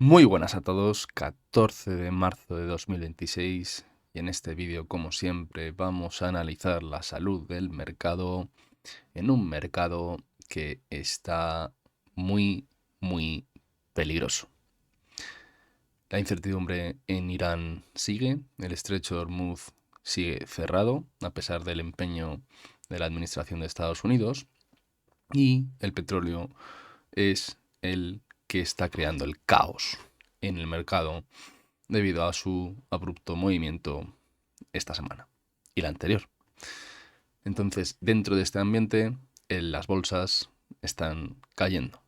Muy buenas a todos, 14 de marzo de 2026 y en este vídeo, como siempre, vamos a analizar la salud del mercado en un mercado que está muy peligroso. La incertidumbre en Irán sigue, el estrecho de Hormuz sigue cerrado a pesar del empeño de la administración de Estados Unidos y el petróleo es el que está creando el caos en el mercado debido a su abrupto movimiento esta semana y la anterior. Entonces, dentro de este ambiente, las bolsas están cayendo,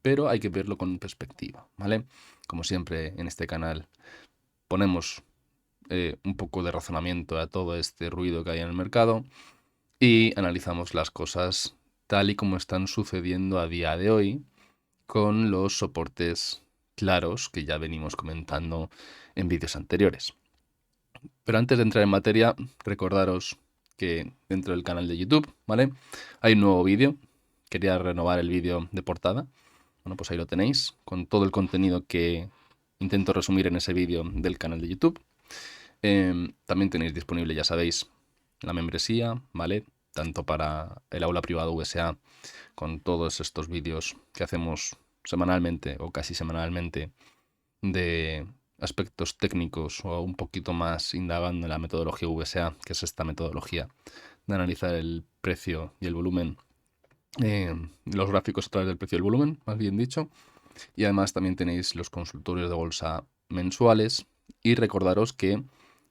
pero hay que verlo con perspectiva, ¿vale? Como siempre en este canal ponemos un poco de razonamiento a todo este ruido que hay en el mercado y analizamos las cosas tal y como están sucediendo a día de hoy con los soportes claros que ya venimos comentando en vídeos anteriores. Pero antes de entrar en materia, recordaros que dentro del canal de YouTube, ¿vale? Hay un nuevo vídeo. Quería renovar el vídeo de portada. Bueno, pues ahí lo tenéis, con todo el contenido que intento resumir en ese vídeo del canal de YouTube. También tenéis disponible, ya sabéis, la membresía, ¿vale? Tanto para el aula privada VSA, con todos estos vídeos que hacemos semanalmente o casi semanalmente de aspectos técnicos o un poquito más indagando en la metodología VSA, que es esta metodología de analizar el precio y el volumen, los gráficos a través del precio y el volumen, más bien dicho. Y además también tenéis los consultorios de bolsa mensuales y recordaros que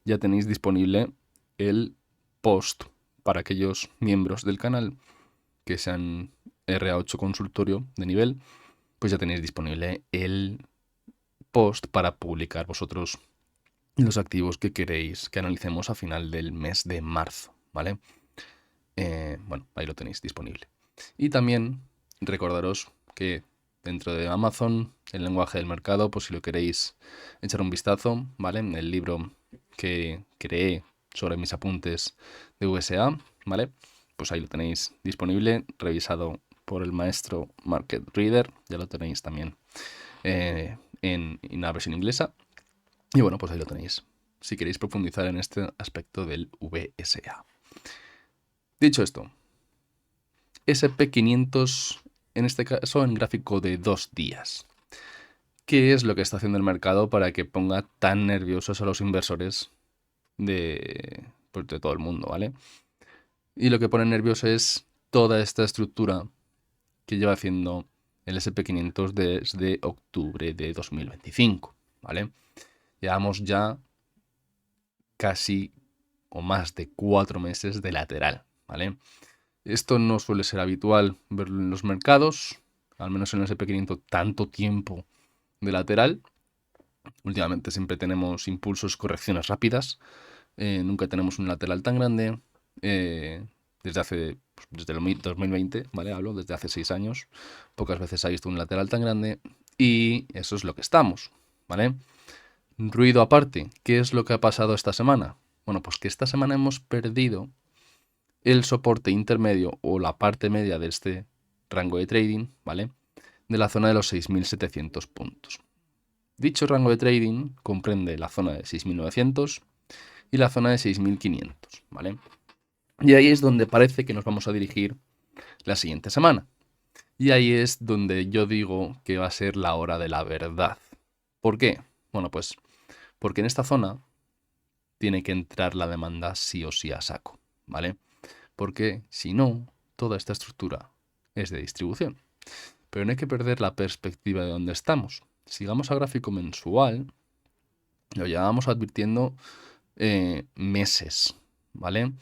ya tenéis disponible el post para aquellos miembros del canal que sean RA8 consultorio de nivel, pues ya tenéis disponible el post para publicar vosotros los activos que queréis que analicemos a final del mes de marzo, ¿vale? Bueno, ahí lo tenéis disponible. Y también recordaros que dentro de Amazon, el lenguaje del mercado, pues si lo queréis echar un vistazo, ¿vale? El libro que creé sobre mis apuntes de USA, ¿vale? Pues ahí lo tenéis disponible, revisado por el maestro Market Reader, ya lo tenéis también en una versión inglesa. Y bueno, pues ahí lo tenéis, si queréis profundizar en este aspecto del VSA. Dicho esto, SP500, en este caso en gráfico de 2 días. ¿Qué es lo que está haciendo el mercado para que ponga tan nerviosos a los inversores pues de todo el mundo, ¿vale? Y lo que pone nervioso es toda esta estructura que lleva haciendo el SP500 desde octubre de 2025, ¿vale? Llevamos ya casi o más de 4 meses de lateral, ¿vale? Esto no suele ser habitual verlo en los mercados, al menos en el SP500 tanto tiempo de lateral. Últimamente siempre tenemos impulsos, correcciones rápidas, nunca tenemos un lateral tan grande. Desde el 2020, ¿vale? Hablo desde hace 6 años, pocas veces ha visto un lateral tan grande y eso es lo que estamos, ¿vale? Ruido aparte, ¿qué es lo que ha pasado esta semana? Bueno, pues que esta semana hemos perdido el soporte intermedio o la parte media de este rango de trading, ¿vale? De la zona de los 6.700 puntos. Dicho rango de trading comprende la zona de 6.900 y la zona de 6.500, ¿vale? Y ahí es donde parece que nos vamos a dirigir la siguiente semana. Y ahí es donde yo digo que va a ser la hora de la verdad. ¿Por qué? Bueno, pues porque en esta zona tiene que entrar la demanda sí o sí a saco, ¿vale? Porque si no, toda esta estructura es de distribución. Pero no hay que perder la perspectiva de dónde estamos. Sigamos a gráfico mensual, lo llevamos advirtiendo meses, ¿vale?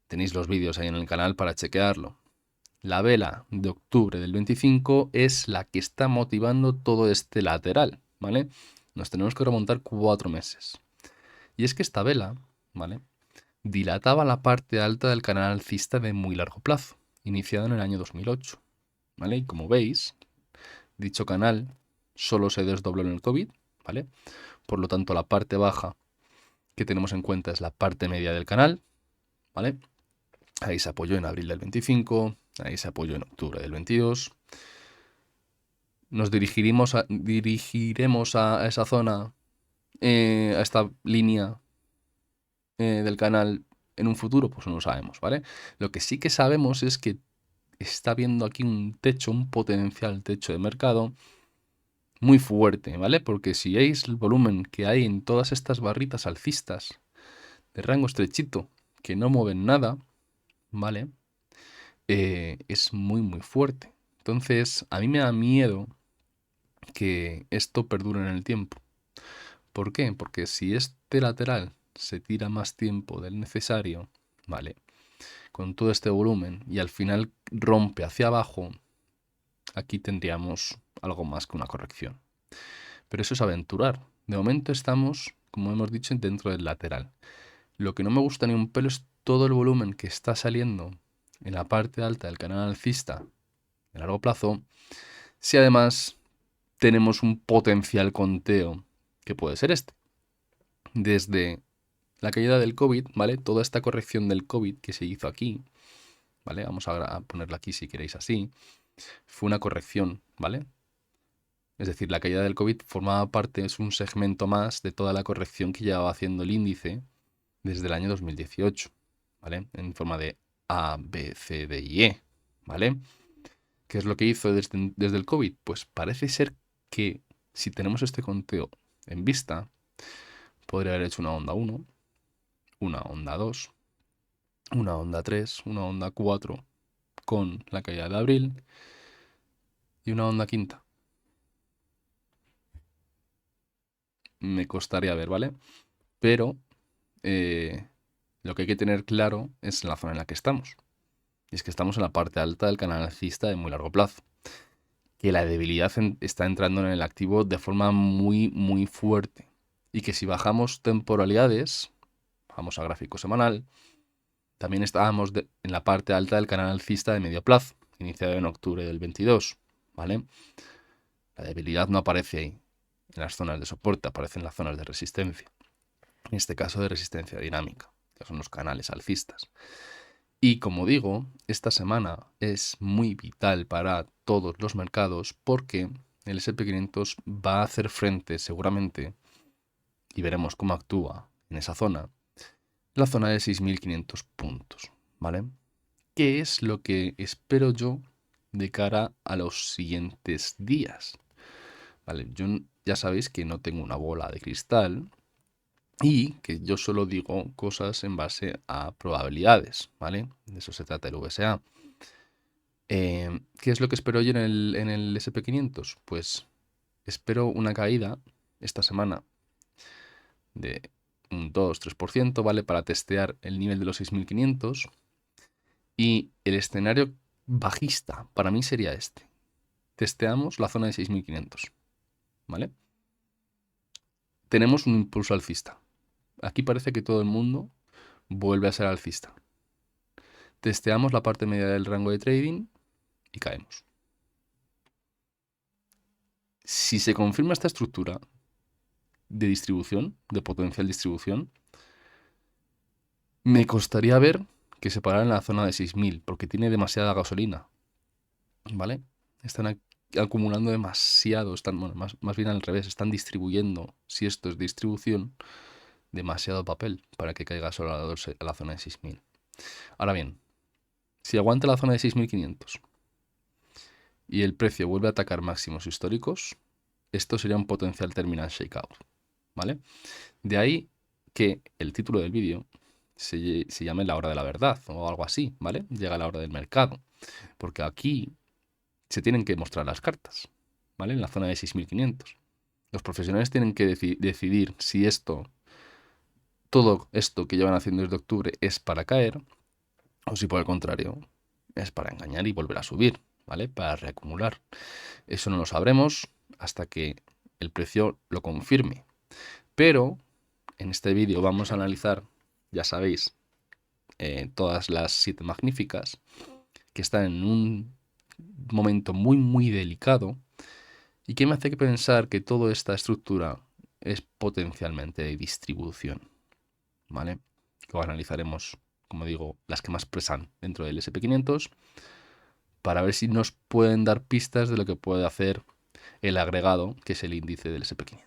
Tenéis los vídeos ahí en el canal para chequearlo. La vela de octubre del 25 es la que está motivando todo este lateral, ¿vale? Nos tenemos que remontar 4 meses. Y es que esta vela, ¿vale? Dilataba la parte alta del canal alcista de muy largo plazo, iniciado en el año 2008, ¿vale? Y como veis, dicho canal solo se desdobló en el COVID, ¿vale? Por lo tanto, la parte baja que tenemos en cuenta es la parte media del canal, ¿vale? Ahí se apoyó en abril del 25, ahí se apoyó en octubre del 22. nos dirigiremos a esa zona, a esta línea del canal en un futuro, pues no lo sabemos, ¿vale? Lo que sí que sabemos es que está viendo aquí un techo, un potencial techo de mercado muy fuerte, ¿vale? Porque si veis el volumen que hay en todas estas barritas alcistas de rango estrechito que no mueven nada, ¿vale? Es muy muy fuerte. Entonces, a mí me da miedo que esto perdure en el tiempo. ¿Por qué? Porque si este lateral se tira más tiempo del necesario, ¿vale? Con todo este volumen y al final rompe hacia abajo, aquí tendríamos algo más que una corrección. Pero eso es aventurar. De momento estamos, como hemos dicho, dentro del lateral. Lo que no me gusta ni un pelo es todo el volumen que está saliendo en la parte alta del canal alcista de largo plazo, si además tenemos un potencial conteo que puede ser este. Desde la caída del COVID, ¿vale? Toda esta corrección del COVID que se hizo aquí, ¿vale? Vamos a ponerla aquí si queréis así. Fue una corrección, ¿vale? Es decir, la caída del COVID formaba parte, es un segmento más de toda la corrección que llevaba haciendo el índice desde el año 2018, ¿vale? En forma de A, B, C, D y E, ¿vale? ¿Qué es lo que hizo desde el COVID? Pues parece ser que si tenemos este conteo en vista, podría haber hecho una onda 1, una onda 2, una onda 3, una onda 4 con la caída de abril y una onda quinta. Me costaría ver, ¿vale? Pero lo que hay que tener claro es la zona en la que estamos. Y es que estamos en la parte alta del canal alcista de muy largo plazo. Que la debilidad está entrando en el activo de forma muy, muy fuerte. Y que si bajamos temporalidades, vamos a gráfico semanal, también estábamos en la parte alta del canal alcista de medio plazo, iniciado en octubre del 22, ¿vale? La debilidad no aparece ahí, en las zonas de soporte, aparece en las zonas de resistencia. En este caso de resistencia dinámica, que son los canales alcistas. Y como digo, esta semana es muy vital para todos los mercados porque el SP500 va a hacer frente seguramente, y veremos cómo actúa en esa zona, la zona de 6.500 puntos, ¿vale? ¿Qué es lo que espero yo de cara a los siguientes días? Vale, yo ya sabéis que no tengo una bola de cristal y que yo solo digo cosas en base a probabilidades, ¿vale? De eso se trata el VSA. ¿Qué es lo que espero yo en el SP500? Pues espero una caída esta semana de un 2-3%, ¿vale? Para testear el nivel de los 6.500. Y el escenario bajista para mí sería este. Testeamos la zona de 6.500, ¿vale? Tenemos un impulso alcista. Aquí parece que todo el mundo vuelve a ser alcista. Testeamos la parte media del rango de trading y caemos. Si se confirma esta estructura de distribución, de potencial distribución, me costaría ver que se parara en la zona de 6.000, porque tiene demasiada gasolina, ¿vale? Están acumulando demasiado, bueno, más bien al revés, están distribuyendo, si esto es distribución, demasiado papel para que caiga solo a la zona de 6.000. Ahora bien, si aguanta la zona de 6.500 y el precio vuelve a atacar máximos históricos, esto sería un potencial terminal shakeout, ¿vale? De ahí que el título del vídeo se llame La hora de la verdad o algo así, ¿vale? Llega la hora del mercado, porque aquí se tienen que mostrar las cartas, ¿vale? En la zona de 6.500. Los profesionales tienen que decidir si todo esto que llevan haciendo desde octubre es para caer o si por el contrario es para engañar y volver a subir, ¿vale? Para reacumular. Eso no lo sabremos hasta que el precio lo confirme. Pero en este vídeo vamos a analizar, ya sabéis, todas las 7 magníficas que están en un momento muy muy delicado y que me hace pensar que toda esta estructura es potencialmente de distribución, ¿vale? Lo analizaremos, como digo, las que más pesan dentro del SP500 para ver si nos pueden dar pistas de lo que puede hacer el agregado, que es el índice del SP500.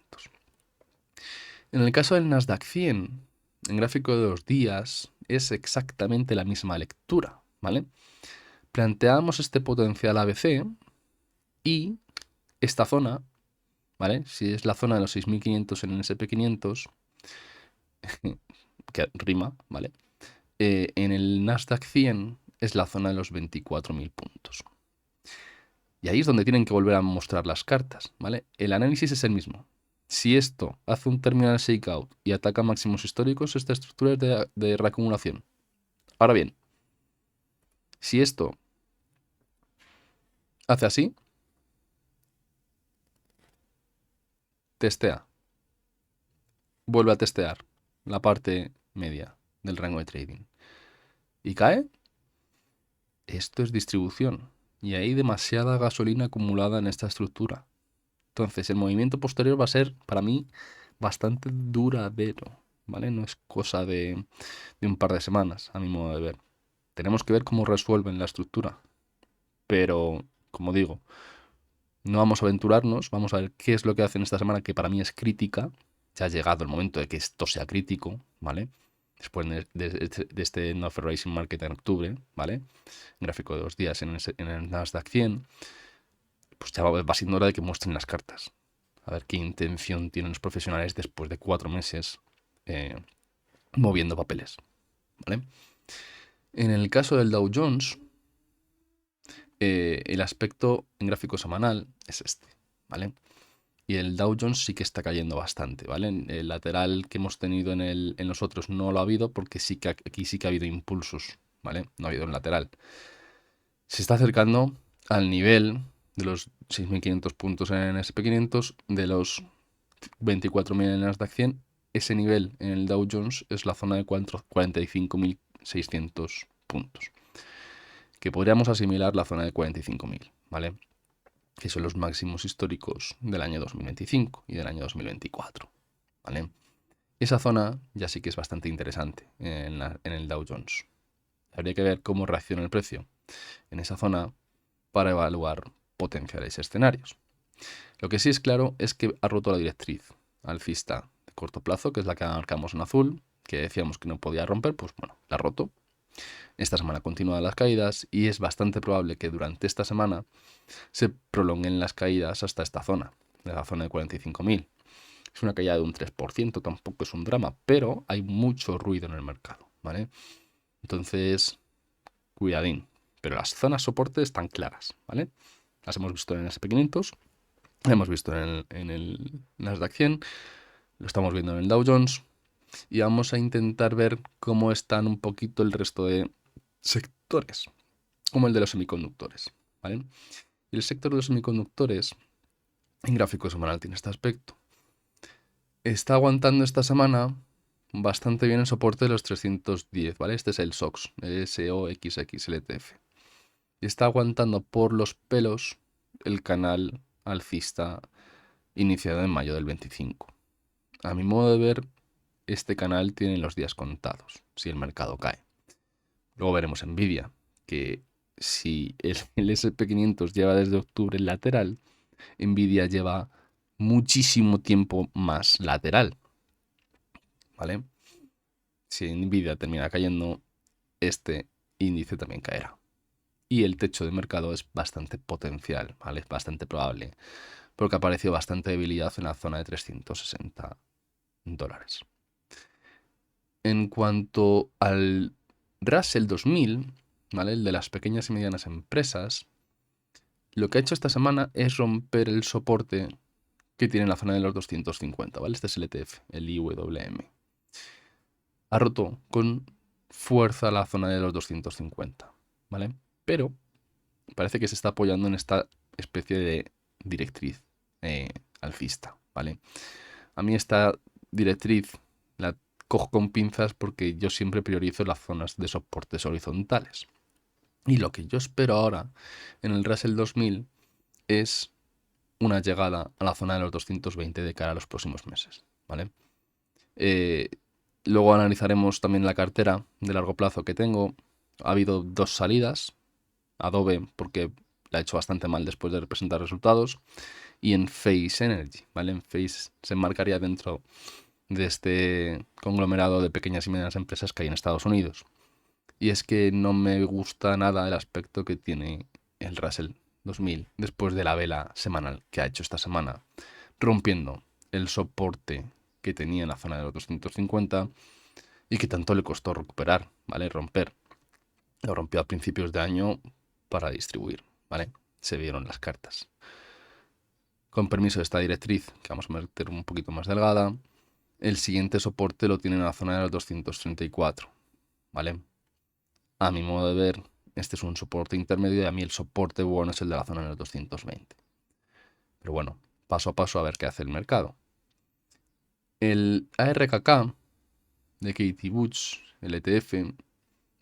En el caso del Nasdaq 100, en gráfico de 2 días, es exactamente la misma lectura, ¿vale? Planteamos este potencial ABC y esta zona, ¿vale? Si es la zona de los 6.500 en el SP500, que rima, ¿vale? En el Nasdaq 100 es la zona de los 24.000 puntos. Y ahí es donde tienen que volver a mostrar las cartas, ¿vale? El análisis es el mismo. Si esto hace un terminal shakeout y ataca máximos históricos, esta estructura es de reacumulación. Ahora bien, si esto hace así, testea, vuelve a testear la parte media del rango de trading y cae, esto es distribución y hay demasiada gasolina acumulada en esta estructura. Entonces el movimiento posterior va a ser, para mí, bastante duradero, ¿vale? No es cosa de un par de semanas, a mi modo de ver. Tenemos que ver cómo resuelven la estructura. Pero, como digo, no vamos a aventurarnos, vamos a ver qué es lo que hacen esta semana, que para mí es crítica. Ya ha llegado el momento de que esto sea crítico, ¿vale? Después de este No Fair Racing Market en octubre, ¿vale? Gráfico de 2 días en el Nasdaq 100, pues ya va siendo hora de que muestren las cartas. A ver qué intención tienen los profesionales después de 4 meses moviendo papeles, ¿vale? En el caso del Dow Jones, el aspecto en gráfico semanal es este, ¿vale? Y el Dow Jones sí que está cayendo bastante, ¿vale? El lateral que hemos tenido en los otros no lo ha habido porque aquí sí que ha habido impulsos, ¿vale? No ha habido un lateral. Se está acercando al nivel de los 6.500 puntos en el SP500, de los 24.000 en el Nasdaq 100. Ese nivel en el Dow Jones es la zona de 45.600 puntos, que podríamos asimilar la zona de 45.000, ¿vale? Que son los máximos históricos del año 2025 y del año 2024, ¿vale? Esa zona ya sí que es bastante interesante en el Dow Jones. Habría que ver cómo reacciona el precio en esa zona para evaluar potenciales escenarios. Lo que sí es claro es que ha roto la directriz alcista de corto plazo, que es la que marcamos en azul, que decíamos que no podía romper, pues bueno, la ha roto. Esta semana continúan las caídas y es bastante probable que durante esta semana se prolonguen las caídas hasta esta zona, de la zona de 45.000. Es una caída de un 3%, tampoco es un drama, pero hay mucho ruido en el mercado, ¿vale? Entonces, cuidadín. Pero las zonas soporte están claras, ¿vale? Las hemos visto en el SP500, las hemos visto en el Nasdaq 100, lo estamos viendo en el Dow Jones y vamos a intentar ver cómo están un poquito el resto de sectores, como el de los semiconductores, ¿vale? Y el sector de los semiconductores, en gráfico semanal, tiene este aspecto. Está aguantando esta semana bastante bien el soporte de los 310, ¿vale? Este es el SOX, el SOXXLTF. Y está aguantando por los pelos el canal alcista iniciado en mayo del 25. A mi modo de ver, este canal tiene los días contados, si el mercado cae. Luego veremos Nvidia, que si el SP500 lleva desde octubre el lateral, Nvidia lleva muchísimo tiempo más lateral, ¿vale? Si Nvidia termina cayendo, este índice también caerá. Y el techo de mercado es bastante potencial, ¿vale? Es bastante probable, porque apareció bastante debilidad en la zona de $360. En cuanto al Russell 2000, ¿vale? El de las pequeñas y medianas empresas, lo que ha hecho esta semana es romper el soporte que tiene en la zona de los 250, ¿vale? Este es el ETF, el IWM. Ha roto con fuerza la zona de los 250, ¿vale? Pero parece que se está apoyando en esta especie de directriz alcista, ¿vale? A mí esta directriz la cojo con pinzas porque yo siempre priorizo las zonas de soportes horizontales. Y lo que yo espero ahora en el Russell 2000 es una llegada a la zona de los 220 de cara a los próximos meses, ¿vale? Luego analizaremos también la cartera de largo plazo que tengo. Ha habido 2 salidas. Adobe, porque la ha hecho bastante mal después de presentar resultados. y en Phase Energy, ¿vale? En Phase se enmarcaría dentro de este conglomerado de pequeñas y medianas empresas que hay en Estados Unidos. Y es que no me gusta nada el aspecto que tiene el Russell 2000 después de la vela semanal que ha hecho esta semana, rompiendo el soporte que tenía en la zona de los 250 y que tanto le costó recuperar, ¿vale? Romper. Lo rompió a principios de año para distribuir, ¿vale? Se vieron las cartas. Con permiso de esta directriz, que vamos a meter un poquito más delgada, el siguiente soporte lo tiene en la zona de los 234, ¿vale? A mi modo de ver, este es un soporte intermedio y a mí el soporte bueno es el de la zona de los 220. Pero bueno, paso a paso a ver qué hace el mercado. El ARKK de Katie Woods, el ETF,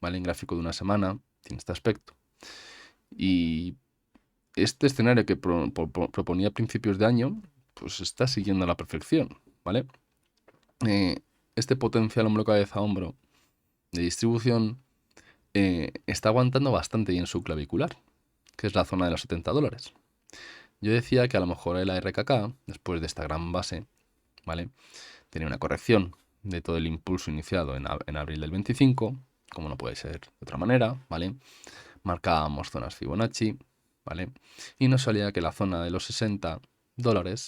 ¿vale? En gráfico de una semana, tiene este aspecto. Y este escenario que proponía a principios de año, pues está siguiendo a la perfección, ¿vale? Este potencial hombro cabeza hombro de distribución está aguantando bastante bien su clavicular, que es la zona de los $70. Yo decía que a lo mejor el ARKK, después de esta gran base, ¿vale? Tenía una corrección de todo el impulso iniciado en abril del 25, como no puede ser de otra manera, ¿vale? Marcábamos zonas Fibonacci, ¿vale? Y nos salía que la zona de los $60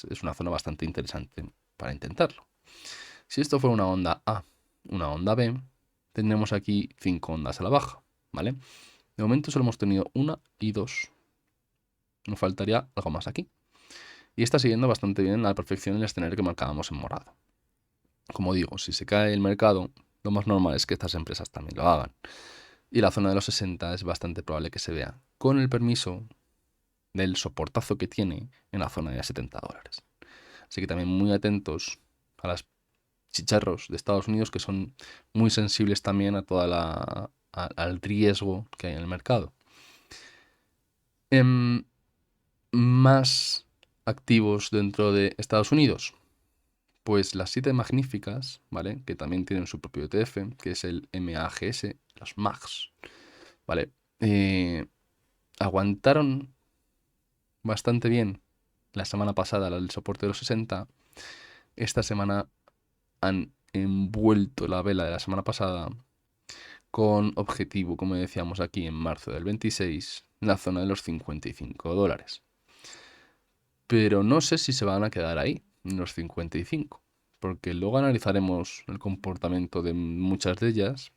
es una zona bastante interesante para intentarlo. Si esto fuera una onda A, una onda B, tendremos aquí 5 ondas a la baja, ¿vale? De momento solo hemos tenido una y dos. Nos faltaría algo más aquí. Y está siguiendo bastante bien a la perfección el escenario que marcábamos en morado. Como digo, si se cae el mercado, lo más normal es que estas empresas también lo hagan. Y la zona de los 60 es bastante probable que se vea, con el permiso del soportazo que tiene en la zona de $70. Así que también muy atentos a las chicharros de Estados Unidos, que son muy sensibles también a al riesgo que hay en el mercado. Más activos dentro de Estados Unidos, pues las 7 magníficas, ¿vale? Que también tienen su propio ETF, que es el MAGS, los MAGs, ¿vale? Aguantaron bastante bien la semana pasada el soporte de los 60. Esta semana han envuelto la vela de la semana pasada con objetivo, como decíamos aquí en marzo del 26, en la zona de los $55. Pero no sé si se van a quedar ahí, en los 55, porque luego analizaremos el comportamiento de muchas de ellas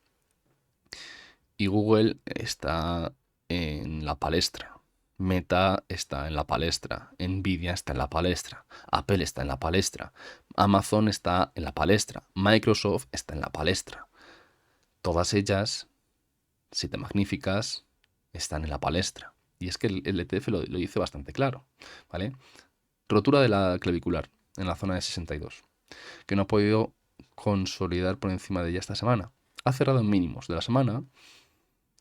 y Google está en la palestra. Meta está en la palestra, Nvidia está en la palestra, Apple está en la palestra, Amazon está en la palestra, Microsoft está en la palestra. Todas ellas, 7 magníficas, están en la palestra. Y es que el ETF lo dice bastante claro, ¿vale? Rotura de la clavicular en la zona de 62, que no ha podido consolidar por encima de ella esta semana. Ha cerrado en mínimos de la semana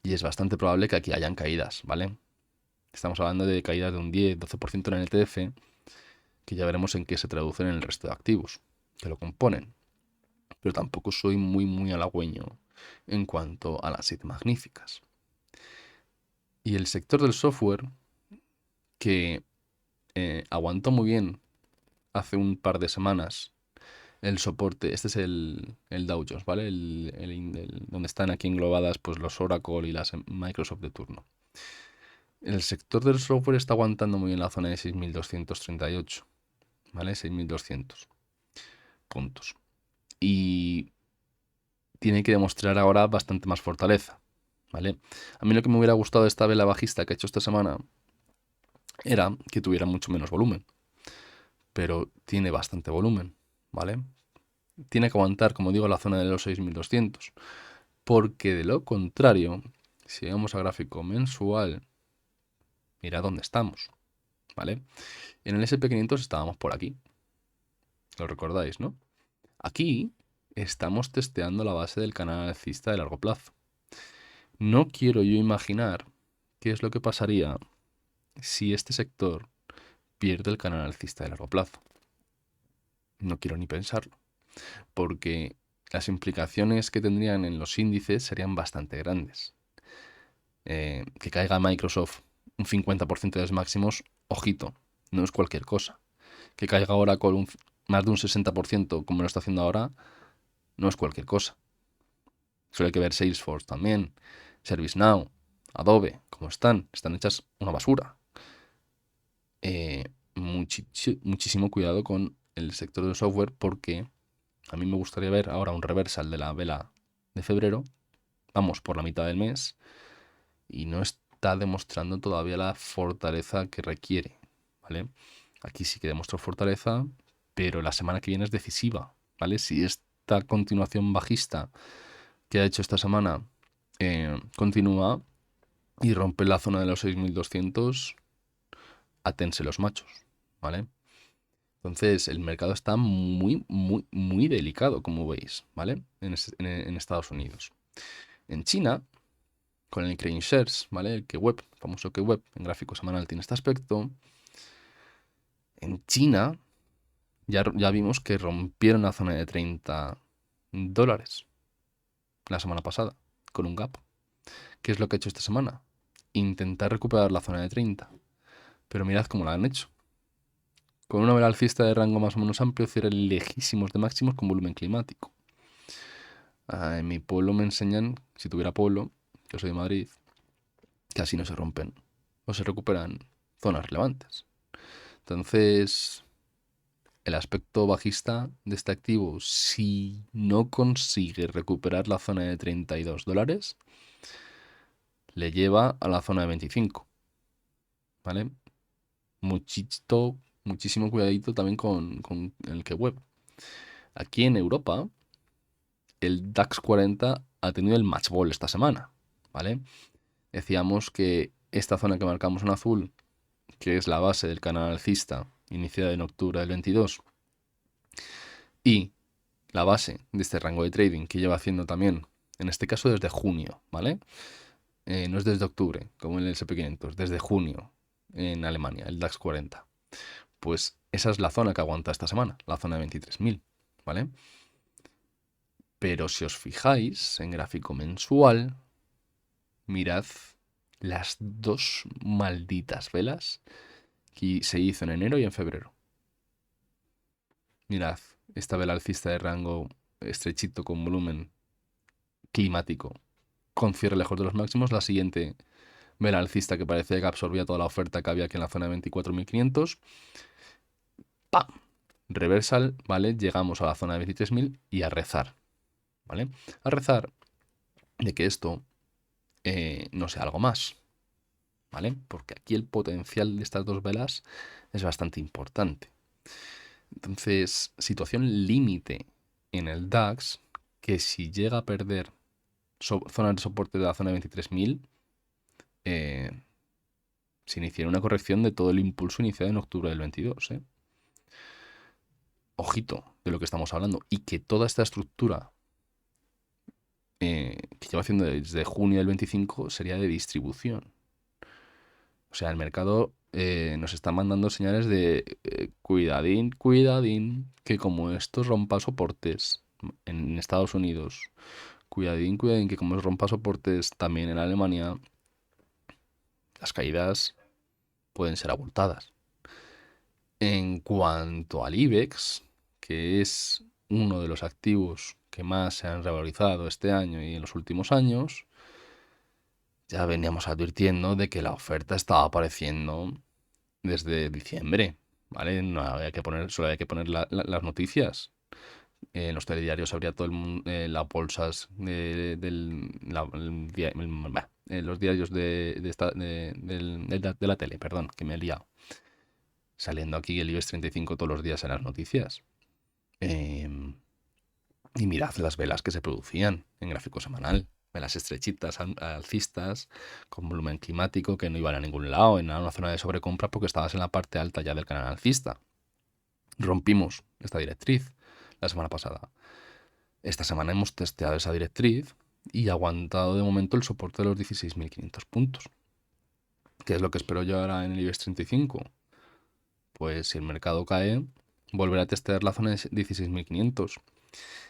y es bastante probable que aquí hayan caídas, ¿vale? Estamos hablando de caídas de un 10-12% en el ETF, que ya veremos en qué se traducen en el resto de activos que lo componen. Pero tampoco soy muy halagüeño en cuanto a las 7 magníficas. Y el sector del software, que aguantó muy bien hace un par de semanas el soporte. Este es el Dow Jones, ¿vale? Donde están aquí englobadas pues, los Oracle y las Microsoft de turno. El sector del software está aguantando muy bien la zona de 6.238, ¿vale? 6.200 puntos. Y tiene que demostrar ahora bastante más fortaleza, ¿vale? A mí lo que me hubiera gustado de esta vela bajista que he hecho esta semana era que tuviera mucho menos volumen. Pero tiene bastante volumen, ¿vale? Tiene que aguantar, como digo, la zona de los 6.200. Porque de lo contrario, si vamos a gráfico mensual, mira dónde estamos, ¿vale? En el SP500 estábamos por aquí. Lo recordáis, ¿no? Aquí estamos testeando la base del canal alcista de largo plazo. No quiero yo imaginar qué es lo que pasaría si este sector pierde el canal alcista de largo plazo. No quiero ni pensarlo, porque las implicaciones que tendrían en los índices serían bastante grandes. Que caiga Microsoft un 50% de los máximos, ojito, no es cualquier cosa, Que caiga ahora con más de un 60% como lo está haciendo ahora, no es cualquier cosa. Solo hay que ver Salesforce también, ServiceNow, Adobe, cómo están. Están hechas una basura. Muchísimo cuidado con el sector del software, porque a mí me gustaría ver ahora un reversal de la vela de febrero. Vamos por la mitad del mes y no está demostrando todavía la fortaleza que requiere, ¿vale? Aquí sí que demostró fortaleza, pero la semana que viene es decisiva, ¿vale? Si esta continuación bajista que ha hecho esta semana continúa y rompe la zona de los 6.200, atense los machos, ¿vale? Entonces, el mercado está muy, muy, muy delicado, como veis, ¿vale? En Estados Unidos. En China, con el Crane Shares, ¿vale? El KWEB, famoso KWEB, en gráfico semanal tiene este aspecto. En China, ya vimos que rompieron la zona de $30 la semana pasada, con un gap. ¿Qué es lo que ha hecho esta semana? Intentar recuperar la zona de 30. Pero mirad cómo la han hecho. Con una vela alcista de rango más o menos amplio, cierre lejísimos de máximos con volumen climático. En mi pueblo me enseñan, si tuviera pueblo, yo soy de Madrid, que así no se rompen o se recuperan zonas relevantes. Entonces, el aspecto bajista de este activo, si no consigue recuperar la zona de $32, le lleva a la zona de 25, ¿vale? Muchísimo cuidadito también con el KWEB. Aquí en Europa, el DAX 40 ha tenido el match ball esta semana, ¿vale? Decíamos que esta zona que marcamos en azul, que es la base del canal alcista, iniciada en octubre del 22, y la base de este rango de trading que lleva haciendo también, en este caso desde junio, ¿vale? No es desde octubre, como en el SP500, desde junio en Alemania, el DAX 40. Pues esa es la zona que aguanta esta semana, la zona de 23.000, ¿vale? Pero si os fijáis en gráfico mensual, mirad las dos malditas velas que se hizo en enero y en febrero. Mirad, esta vela alcista de rango estrechito con volumen climático, con cierre lejos de los máximos. La siguiente vela alcista que parecía que absorbía toda la oferta que había aquí en la zona de 24.500. ¡Pam! Reversal, ¿vale? Llegamos a la zona de 23.000 y a rezar, ¿vale? A rezar de que esto no sea algo más, ¿vale? Porque aquí el potencial de estas dos velas es bastante importante. Entonces, situación límite en el DAX, que si llega a perder zonas de soporte de la zona de 23.000, se iniciará una corrección de todo el impulso iniciado en octubre del 22, ¿eh? Ojito de lo que estamos hablando. Y que toda esta estructura que lleva haciendo desde junio del 25 sería de distribución. O sea, el mercado nos está mandando señales de cuidadín, cuidadín, que como esto rompa soportes en Estados Unidos, cuidadín, cuidadín, que como rompa soportes también en Alemania, las caídas pueden ser abultadas. En cuanto al IBEX, que es uno de los activos que más se han revalorizado este año y en los últimos años, ya veníamos advirtiendo de que la oferta estaba apareciendo desde diciembre, ¿vale? No había que poner, solo había que poner las noticias. En los telediarios habría todo el mundo, las bolsas los diarios de la tele, perdón, que me he liado. Saliendo aquí el IBEX 35 todos los días en las noticias. Y mirad las velas que se producían en gráfico semanal. Velas estrechitas, alcistas, con volumen climático que no iban a ningún lado, en una zona de sobrecompra porque estabas en la parte alta ya del canal alcista. Rompimos esta directriz la semana pasada. Esta semana hemos testeado esa directriz y aguantado de momento el soporte de los 16.500 puntos. ¿Qué es lo que espero yo ahora en el IBEX 35? Pues si el mercado cae, volver a testear la zona de 16.500.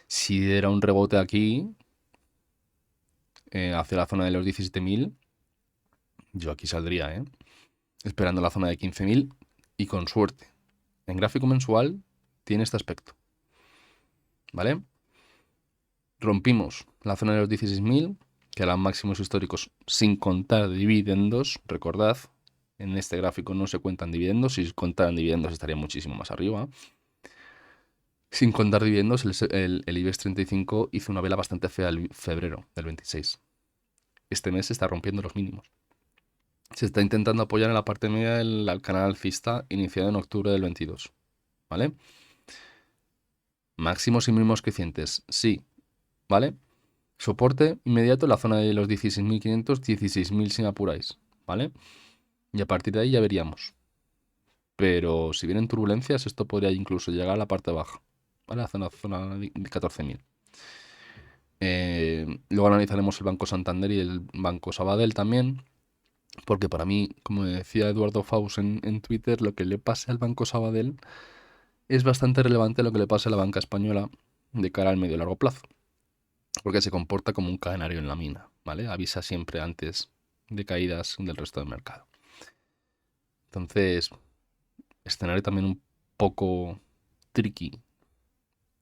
Si diera un rebote aquí, hacia la zona de los 17.000, yo aquí saldría, esperando la zona de 15.000 y con suerte. en gráfico mensual tiene este aspecto, ¿vale? Rompimos la zona de los 16.000, que eran máximos históricos sin contar dividendos. Recordad, en este gráfico no se cuentan dividendos. Si contaran dividendos estaría muchísimo más arriba. Sin contar dividendos, el IBEX 35 hizo una vela bastante fea en febrero del 26. Este mes se está rompiendo los mínimos. Se está intentando apoyar en la parte media del canal alcista iniciado en octubre del 22. ¿Vale? Máximos y mínimos crecientes, sí. ¿Vale? Soporte inmediato en la zona de los 16.500, 16.000 si me apuráis, ¿vale? Y a partir de ahí ya veríamos. Pero si vienen turbulencias, esto podría incluso llegar a la parte baja, ¿vale? A la zona de 14.000. Luego analizaremos el Banco Santander y el Banco Sabadell también, porque para mí, como decía Eduardo Faus en Twitter, lo que le pase al Banco Sabadell es bastante relevante a lo que le pase a la banca española de cara al medio y largo plazo, porque se comporta como un canario en la mina, ¿vale? Avisa siempre antes de caídas del resto del mercado. Entonces, escenario también un poco tricky,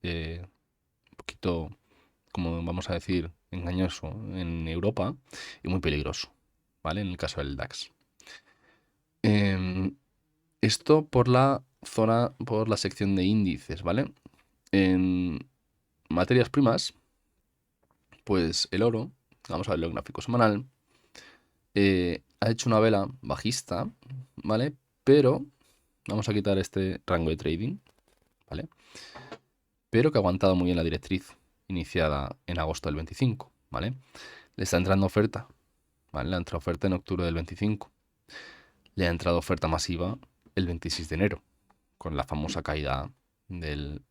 un poquito, como vamos a decir, engañoso en Europa y muy peligroso, ¿vale? En el caso del DAX. Esto por la zona, por la sección de índices, ¿vale? En materias primas, pues el oro, vamos a verlo en gráfico semanal, ha hecho una vela bajista, ¿vale? Pero vamos a quitar este rango de trading, ¿vale? Pero que ha aguantado muy bien la directriz iniciada en agosto del 25, ¿vale? Le está entrando oferta, ¿vale? Le ha entrado oferta en octubre del 25. Le ha entrado oferta masiva el 26 de enero, con la famosa caída del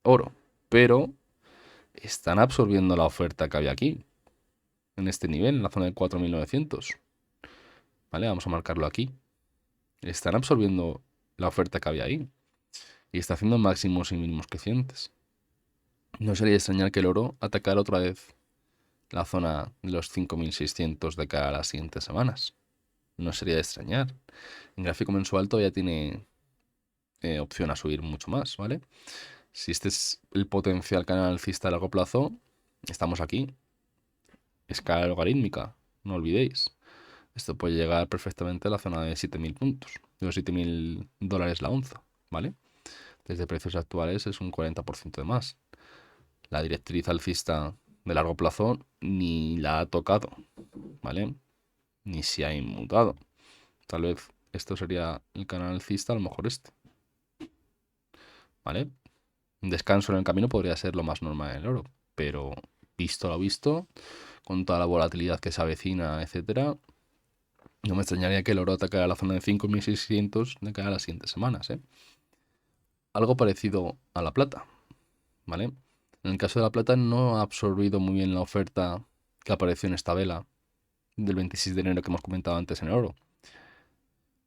oro. Pero están absorbiendo la oferta que había aquí, en este nivel, en la zona de 4.900. ¿Vale? Vamos a marcarlo aquí. Están absorbiendo la oferta que había ahí. Y está haciendo máximos y mínimos crecientes. No sería extrañar que el oro atacara otra vez la zona de los 5.600 de cara a las siguientes semanas. No sería de extrañar. En gráfico mensual todavía tiene opción a subir mucho más, ¿vale? Si este es el potencial canal alcista a largo plazo, estamos aquí. Escala logarítmica, no olvidéis. Esto puede llegar perfectamente a la zona de 7.000 puntos, de los $7.000 la onza, ¿vale? Desde precios actuales es un 40% de más. La directriz alcista de largo plazo ni la ha tocado, ¿vale? Ni se ha inmutado. Tal vez esto sería el canal alcista, a lo mejor este, ¿vale? Un descanso en el camino podría ser lo más normal en el oro, pero visto lo visto, con toda la volatilidad que se avecina, etcétera, no me extrañaría que el oro atacara la zona de 5.600 de cara a las siguientes semanas, ¿eh? Algo parecido a la plata, ¿vale? En el caso de la plata no ha absorbido muy bien la oferta que apareció en esta vela del 26 de enero que hemos comentado antes en el oro.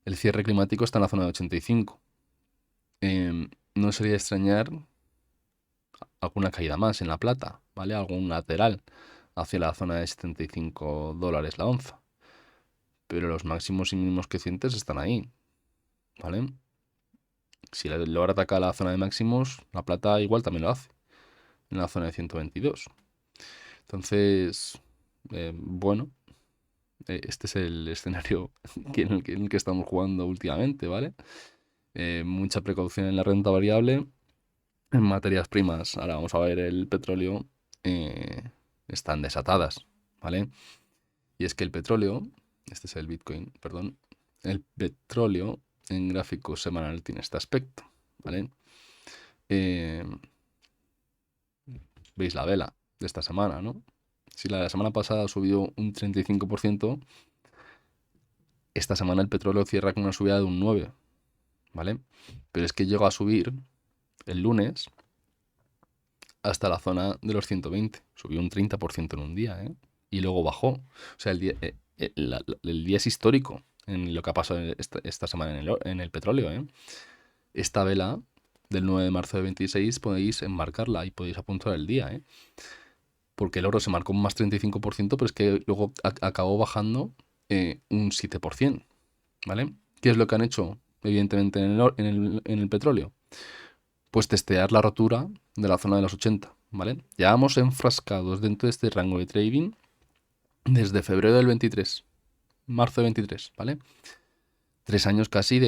El cierre climático está en la zona de 85. No sería extrañar alguna caída más en la plata, ¿vale? Algún lateral hacia la zona de $75 la onza. Pero los máximos y mínimos crecientes están ahí, ¿vale? Si logra atacar la zona de máximos, la plata igual también lo hace, en la zona de 122. Entonces, bueno, este es el escenario en el que estamos jugando últimamente, ¿vale? Mucha precaución en la renta variable. En materias primas, ahora vamos a ver el petróleo, están desatadas, ¿vale? Y es que el petróleo, este es el Bitcoin, perdón, el petróleo en gráfico semanal tiene este aspecto, ¿vale? Veis la vela de esta semana, ¿no? Si la semana pasada subió un 35%, esta semana el petróleo cierra con una subida de un 9%, ¿vale? Pero es que llegó a subir el lunes hasta la zona de los 120. Subió un 30% en un día, ¿eh? Y luego bajó. O sea, el día es histórico en lo que ha pasado esta semana en el petróleo, ¿eh? Esta vela del 9 de marzo de 26 podéis enmarcarla y podéis apuntar el día, ¿eh? Porque el oro se marcó un más 35%, pero es que luego acabó bajando un 7%, ¿vale? ¿Qué es lo que han hecho evidentemente, en el petróleo? Pues testear la rotura de la zona de los 80, ¿vale? Llevamos enfrascados dentro de este rango de trading desde febrero del 23, marzo del 23, ¿vale? 3 años casi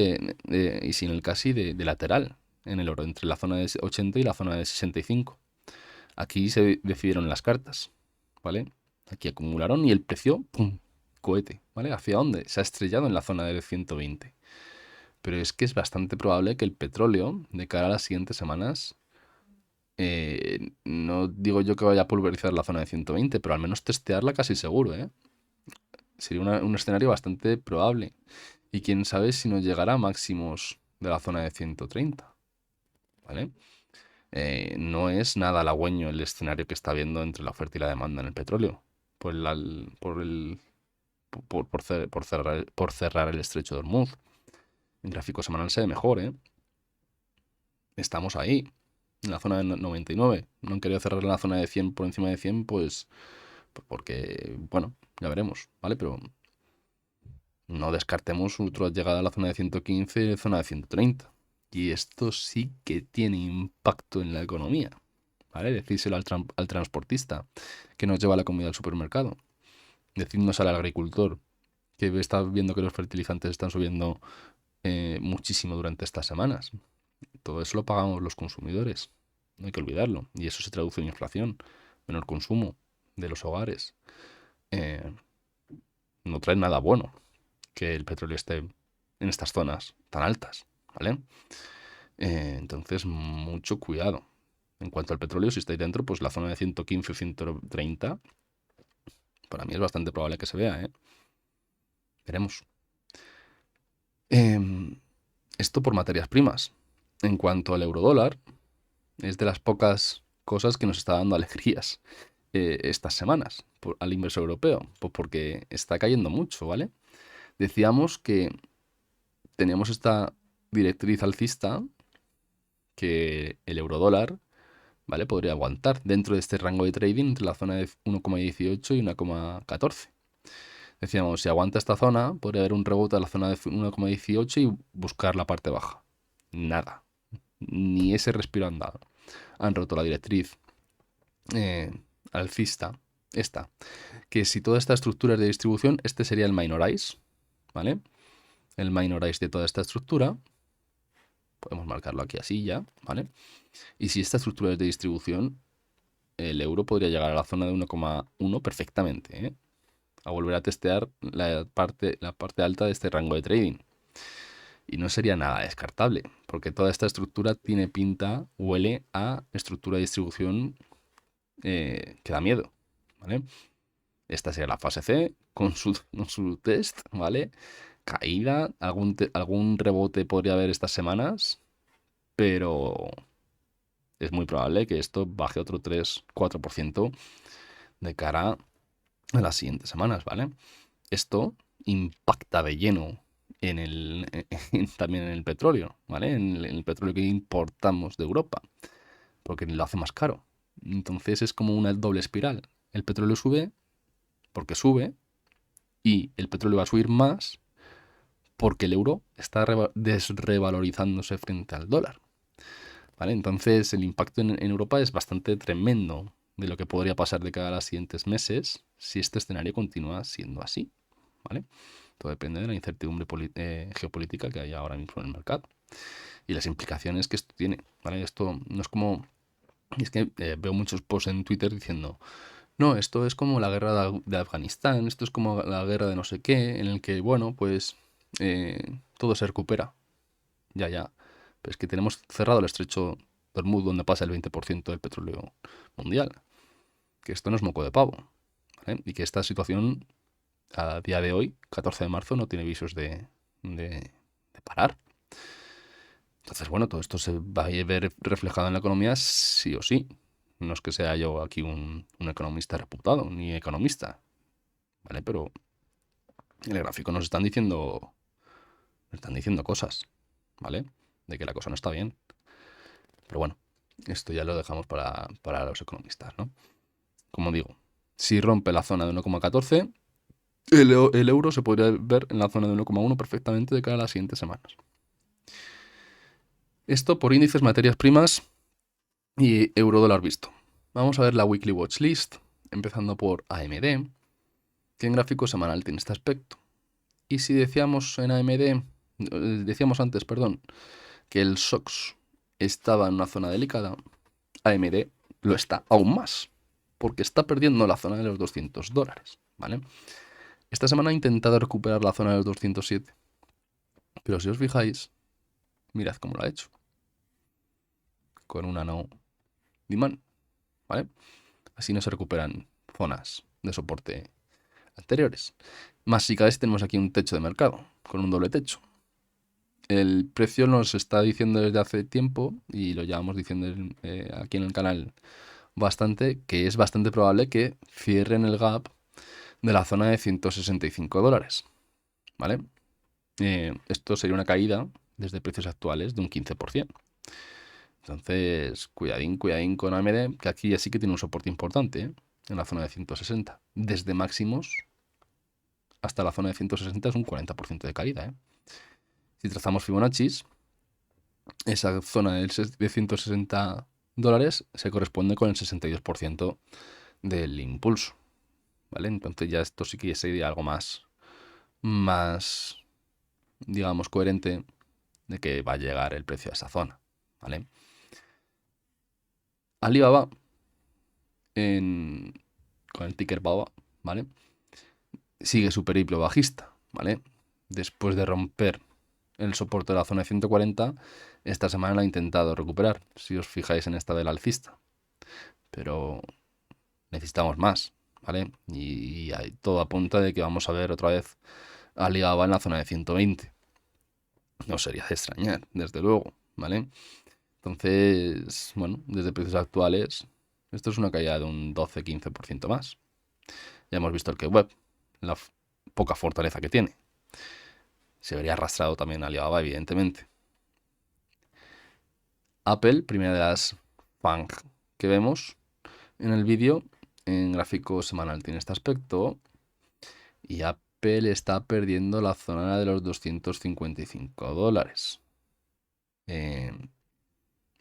y sin el casi de lateral en el oro, entre la zona de 80 y la zona de 65. Aquí se decidieron las cartas, ¿vale? Aquí acumularon y el precio, ¡pum!, cohete, ¿vale? ¿Hacia dónde? Se ha estrellado en la zona de 120. Pero es que es bastante probable que el petróleo, de cara a las siguientes semanas, no digo yo que vaya a pulverizar la zona de 120, pero al menos testearla casi seguro, ¿eh? Sería un escenario bastante probable. Y quién sabe si nos llegará a máximos de la zona de 130, ¿vale? No es nada halagüeño el escenario que está habiendo entre la oferta y la demanda en el petróleo. Por el, al- por el, por cerrar el estrecho de Hormuz. En gráfico semanal se ve mejor, ¿eh? Estamos ahí, en la zona de 99. No han querido cerrar en la zona de 100 por encima de 100, pues porque, bueno, ya veremos, ¿vale? Pero no descartemos otra llegada a la zona de 115, zona de 130. Y esto sí que tiene impacto en la economía, ¿vale? Decírselo al transportista que nos lleva la comida al supermercado. Decirnos al agricultor que está viendo que los fertilizantes están subiendo muchísimo durante estas semanas. Todo eso lo pagamos los consumidores, no hay que olvidarlo. Y eso se traduce en inflación, menor consumo de los hogares. Eh, no trae nada bueno que el petróleo esté en estas zonas tan altas, ¿vale? Entonces, mucho cuidado. En cuanto al petróleo, si estáis dentro, pues la zona de 115 o 130, para mí es bastante probable que se vea, ¿eh? Veremos. Esto por materias primas. En cuanto al eurodólar, es de las pocas cosas que nos está dando alegrías estas semanas al inversor europeo, pues porque está cayendo mucho, ¿vale? Decíamos que teníamos esta directriz alcista que el eurodólar, ¿vale?, podría aguantar dentro de este rango de trading entre la zona de 1,18 y 1,14. Decíamos, si aguanta esta zona, podría haber un rebote a la zona de 1,18 y buscar la parte baja. Nada. Ni ese respiro han dado. Han roto la directriz alcista, esta. Que si toda esta estructura es de distribución, este sería el minorize, ¿vale? El minorize de toda esta estructura. Podemos marcarlo aquí así ya, ¿vale? Y si esta estructura es de distribución, el euro podría llegar a la zona de 1,1 perfectamente, ¿eh? A volver a testear la parte alta de este rango de trading. Y no sería nada descartable, porque toda esta estructura tiene pinta, huele a estructura de distribución que da miedo, ¿vale? Esta sería la fase C con su test, ¿vale? Caída, algún rebote podría haber estas semanas, pero es muy probable que esto baje otro 3-4% de cara a las siguientes semanas, ¿vale? Esto impacta de lleno también en el petróleo, ¿vale? En el petróleo que importamos de Europa, porque lo hace más caro. Entonces es como una doble espiral. El petróleo sube porque sube y el petróleo va a subir más porque el euro está desrevalorizándose frente al dólar, ¿vale? Entonces el impacto en Europa es bastante tremendo de lo que podría pasar de cada a los siguientes meses si este escenario continúa siendo así, ¿vale? Todo depende de la incertidumbre geopolítica que hay ahora mismo en el mercado y las implicaciones que esto tiene, ¿vale? Esto no es como... Es que veo muchos posts en Twitter diciendo, no, esto es como la guerra de Afganistán, esto es como la guerra de no sé qué, en el que, bueno, pues todo se recupera. Ya, ya. Pero es que tenemos cerrado el estrecho de Hormuz donde pasa el 20% del petróleo mundial. Que esto no es moco de pavo, ¿vale? Y que esta situación a día de hoy, 14 de marzo, no tiene visos de parar. Entonces, bueno, todo esto se va a ver reflejado en la economía sí o sí. No es que sea yo aquí un economista reputado, ni economista, ¿vale? Pero en el gráfico nos están diciendo cosas, ¿vale? De que la cosa no está bien. Pero bueno, esto ya lo dejamos para los economistas, ¿no? Como digo, si rompe la zona de 1,14, el euro se podría ver en la zona de 1,1 perfectamente de cara a las siguientes semanas. Esto por índices, materias primas y euro dólar visto. Vamos a ver la Weekly Watch List, empezando por AMD, que en gráfico semanal tiene este aspecto. Y si decíamos en AMD, decíamos antes, perdón, que el SOX estaba en una zona delicada, AMD lo está aún más, porque está perdiendo la zona de los $200, ¿vale? Esta semana ha intentado recuperar la zona de los 207, pero si os fijáis, mirad cómo lo ha hecho, con una no demand, ¿vale? Así no se recuperan zonas de soporte anteriores. Más si cada vez tenemos aquí un techo de mercado, con un doble techo. El precio nos está diciendo desde hace tiempo, y lo llevamos diciendo aquí en el canal bastante, que es bastante probable que cierren el gap de la zona de $165, ¿vale? Esto sería una caída desde precios actuales de un 15%. Entonces, cuidadín con AMD, que aquí ya sí que tiene un soporte importante, en la zona de 160. Desde máximos hasta la zona de 160 es un 40% de caída. Si trazamos Fibonacci, esa zona de $160 se corresponde con el 62% del impulso, ¿vale? Entonces ya esto sí que sería algo más, digamos, coherente de que va a llegar el precio a esa zona, ¿vale? Alibaba, con el ticker BABA, ¿vale? Sigue su periplo bajista, ¿vale? Después de romper el soporte de la zona de 140, esta semana la ha intentado recuperar, si os fijáis en esta del alcista. Pero necesitamos más, ¿vale? Y todo apunta de que vamos a ver otra vez a Alibaba en la zona de 120. No sería de extrañar, desde luego, ¿vale? Entonces, bueno, desde precios actuales, esto es una caída de un 12-15% más. Ya hemos visto el que web, la poca fortaleza que tiene. Se vería arrastrado también a Alibaba, evidentemente. Apple, primera de las FANG que vemos en el vídeo, en gráfico semanal tiene este aspecto. Y Apple está perdiendo la zona de los $255.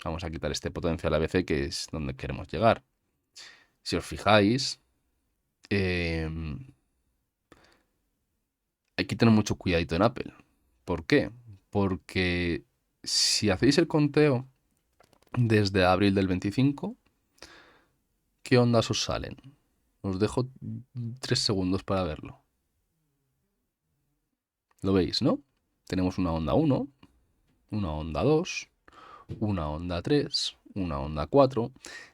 Vamos a quitar este potencial ABC, que es donde queremos llegar. Si os fijáis, hay que tener mucho cuidadito en Apple. ¿Por qué? Porque si hacéis el conteo desde abril del 25, ¿qué ondas os salen? Os dejo 3 segundos para verlo. ¿Lo veis, no? Tenemos una onda 1, una onda 2, una onda 3, una onda 4.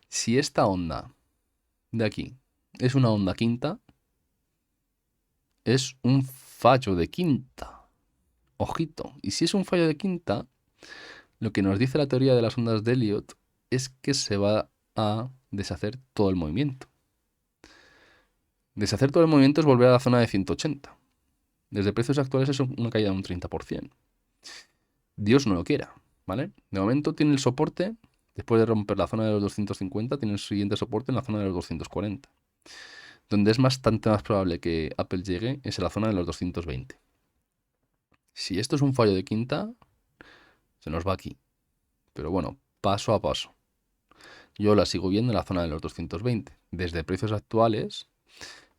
Si esta onda de aquí es una onda quinta, es un fallo de quinta. Ojito. Y si es un fallo de quinta, lo que nos dice la teoría de las ondas de Elliot es que se va a deshacer todo el movimiento. Deshacer todo el movimiento es volver a la zona de 180. Desde precios actuales es una caída de un 30%. Dios no lo quiera, ¿vale? De momento tiene el soporte, después de romper la zona de los 250, tiene el siguiente soporte en la zona de los 240. Donde es bastante más probable que Apple llegue es en la zona de los 220. Si esto es un fallo de quinta, se nos va aquí. Pero bueno, paso a paso. Yo la sigo viendo en la zona de los 220. Desde precios actuales,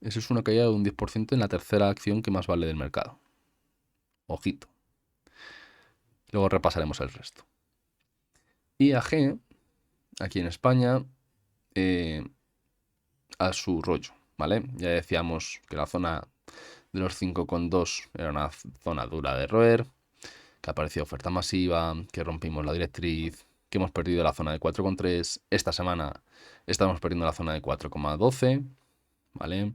eso es una caída de un 10% en la tercera acción que más vale del mercado. Ojito. Luego repasaremos el resto. IAG, aquí en España, a su rollo, ¿vale? Ya decíamos que la zona de los 5,2 era una zona dura de roer, que apareció oferta masiva, que rompimos la directriz, que hemos perdido la zona de 4,3. Esta semana estamos perdiendo la zona de 4,12, ¿vale?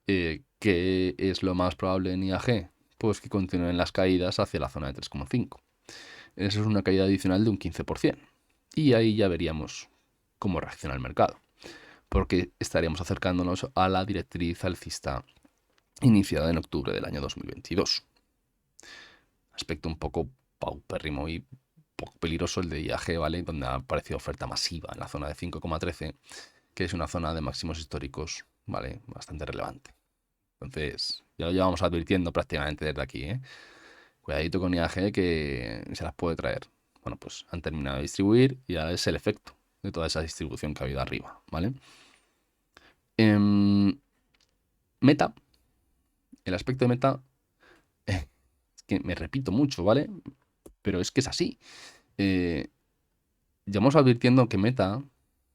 ¿Qué es lo más probable en IAG? Pues que continúen las caídas hacia la zona de 3,5. Eso es una caída adicional de un 15%. Y ahí ya veríamos cómo reacciona el mercado, porque estaríamos acercándonos a la directriz alcista iniciada en octubre del año 2022. Aspecto un poco paupérrimo y poco peligroso el de IAG, ¿vale? Donde ha aparecido oferta masiva en la zona de 5,13, que es una zona de máximos históricos, ¿vale? Bastante relevante. Entonces, ya lo llevamos advirtiendo prácticamente desde aquí, ¿eh? Cuidadito con IAG, que se las puede traer. Bueno, pues han terminado de distribuir y ahora es el efecto de toda esa distribución que ha habido arriba, ¿vale? Meta, el aspecto de Meta, es que me repito mucho, ¿vale? Pero es que es así. Eh, Llevamos advirtiendo que Meta,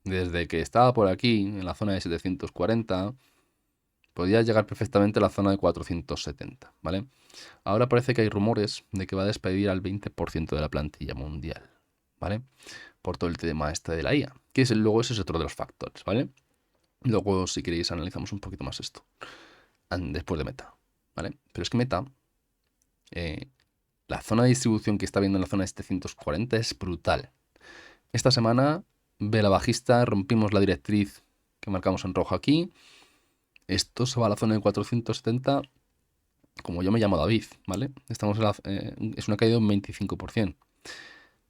desde que estaba por aquí, en la zona de 740, podía llegar perfectamente a la zona de 470, ¿vale? Ahora parece que hay rumores de que va a despedir al 20% de la plantilla mundial, ¿vale? Por todo el tema este de la IA, que es, luego ese es otro de los factores, ¿vale? Luego, si queréis, analizamos un poquito más esto, después de Meta, ¿vale? Pero es que Meta, eh, la zona de distribución que está viendo en la zona de 740 es brutal. Esta semana, vela bajista, rompimos la directriz que marcamos en rojo aquí. Esto se va a la zona de 470, como yo me llamo David, ¿vale? Estamos es una caída de un 25%.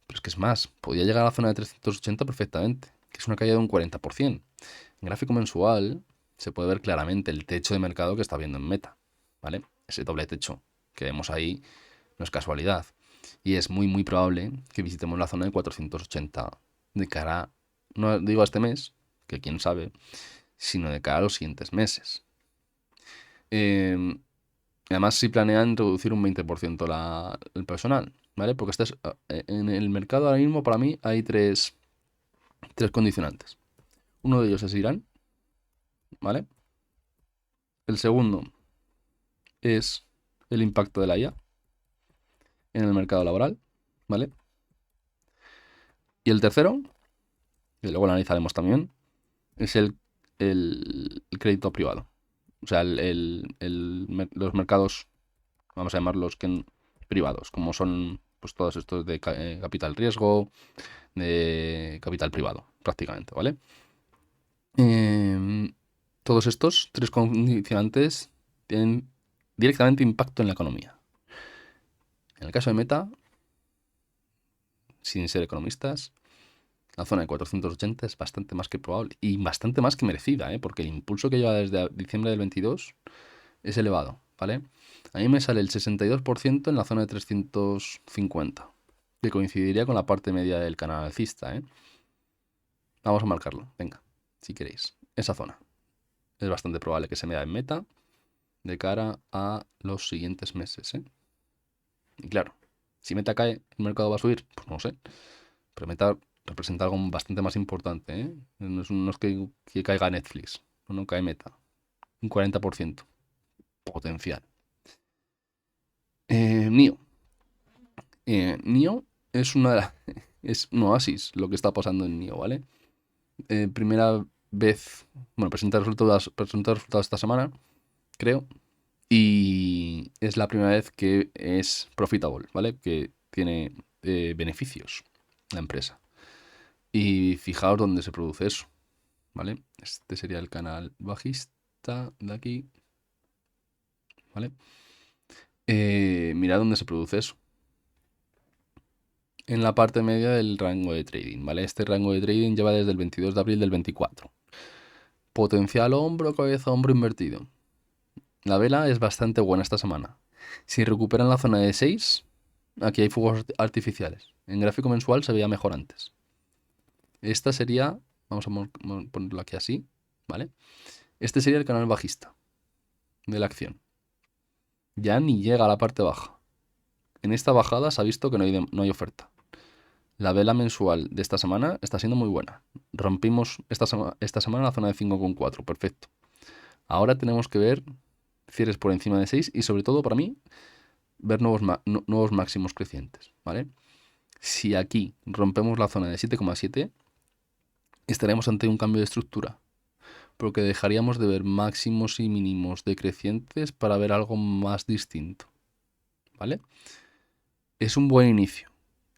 Pero es que es más, podría llegar a la zona de 380 perfectamente, que es una caída de un 40%. En gráfico mensual se puede ver claramente el techo de mercado que está viendo en Meta, ¿vale? Ese doble techo que vemos ahí no es casualidad. Y es muy probable que visitemos la zona de 480 de cara, no digo a este mes, que quién sabe, sino de cara a los siguientes meses. Además, si planean reducir un 20% el personal, ¿vale? Porque en el mercado ahora mismo, para mí, hay tres condicionantes. Uno de ellos es Irán, ¿vale? El segundo es el impacto de la IA en el mercado laboral, ¿vale? Y el tercero, que luego lo analizaremos también, es el crédito privado. O sea, los mercados, vamos a llamarlos privados, como son pues todos estos de capital riesgo, de capital privado, prácticamente, ¿vale? Todos estos tres condicionantes tienen directamente impacto en la economía. En el caso de Meta, sin ser economistas, la zona de 480 es bastante más que probable y bastante más que merecida, ¿eh? Porque el impulso que lleva desde diciembre del 22 es elevado, ¿vale? A mí me sale el 62% en la zona de 350, que coincidiría con la parte media del canal alcista, ¿eh? Vamos a marcarlo, venga, si queréis. Esa zona. Es bastante probable que se me da en Meta de cara a los siguientes meses, ¿eh? Y claro, si Meta cae, ¿el mercado va a subir? Pues no sé. Pero Meta representa algo bastante más importante, ¿eh? No es que caiga Netflix, no cae Meta. Un 40% potencial. NIO. NIO es es un oasis lo que está pasando en NIO, ¿vale? Primera vez, bueno, presenta resultados esta semana, creo, y es la primera vez que es profitable, ¿vale? Que tiene beneficios la empresa. Y fijaos dónde se produce eso, ¿vale? Este sería el canal bajista de aquí, ¿vale? Mirad dónde se produce eso. En la parte media del rango de trading, ¿vale? Este rango de trading lleva desde el 22 de abril del 24. Potencial hombro, cabeza, hombro invertido. La vela es bastante buena esta semana. Si recuperan la zona de 6, aquí hay fuegos artificiales. En gráfico mensual se veía mejor antes. Esta sería, vamos a ponerlo aquí así, ¿vale? Este sería el canal bajista de la acción. Ya ni llega a la parte baja. En esta bajada se ha visto que no hay oferta. La vela mensual de esta semana está siendo muy buena. Rompimos esta semana la zona de 5,4, perfecto. Ahora tenemos que ver cierres por encima de 6 y sobre todo para mí, ver nuevos máximos crecientes, ¿vale? Si aquí rompemos la zona de 7,7, estaremos ante un cambio de estructura, porque dejaríamos de ver máximos y mínimos decrecientes para ver algo más distinto, ¿vale? Es un buen inicio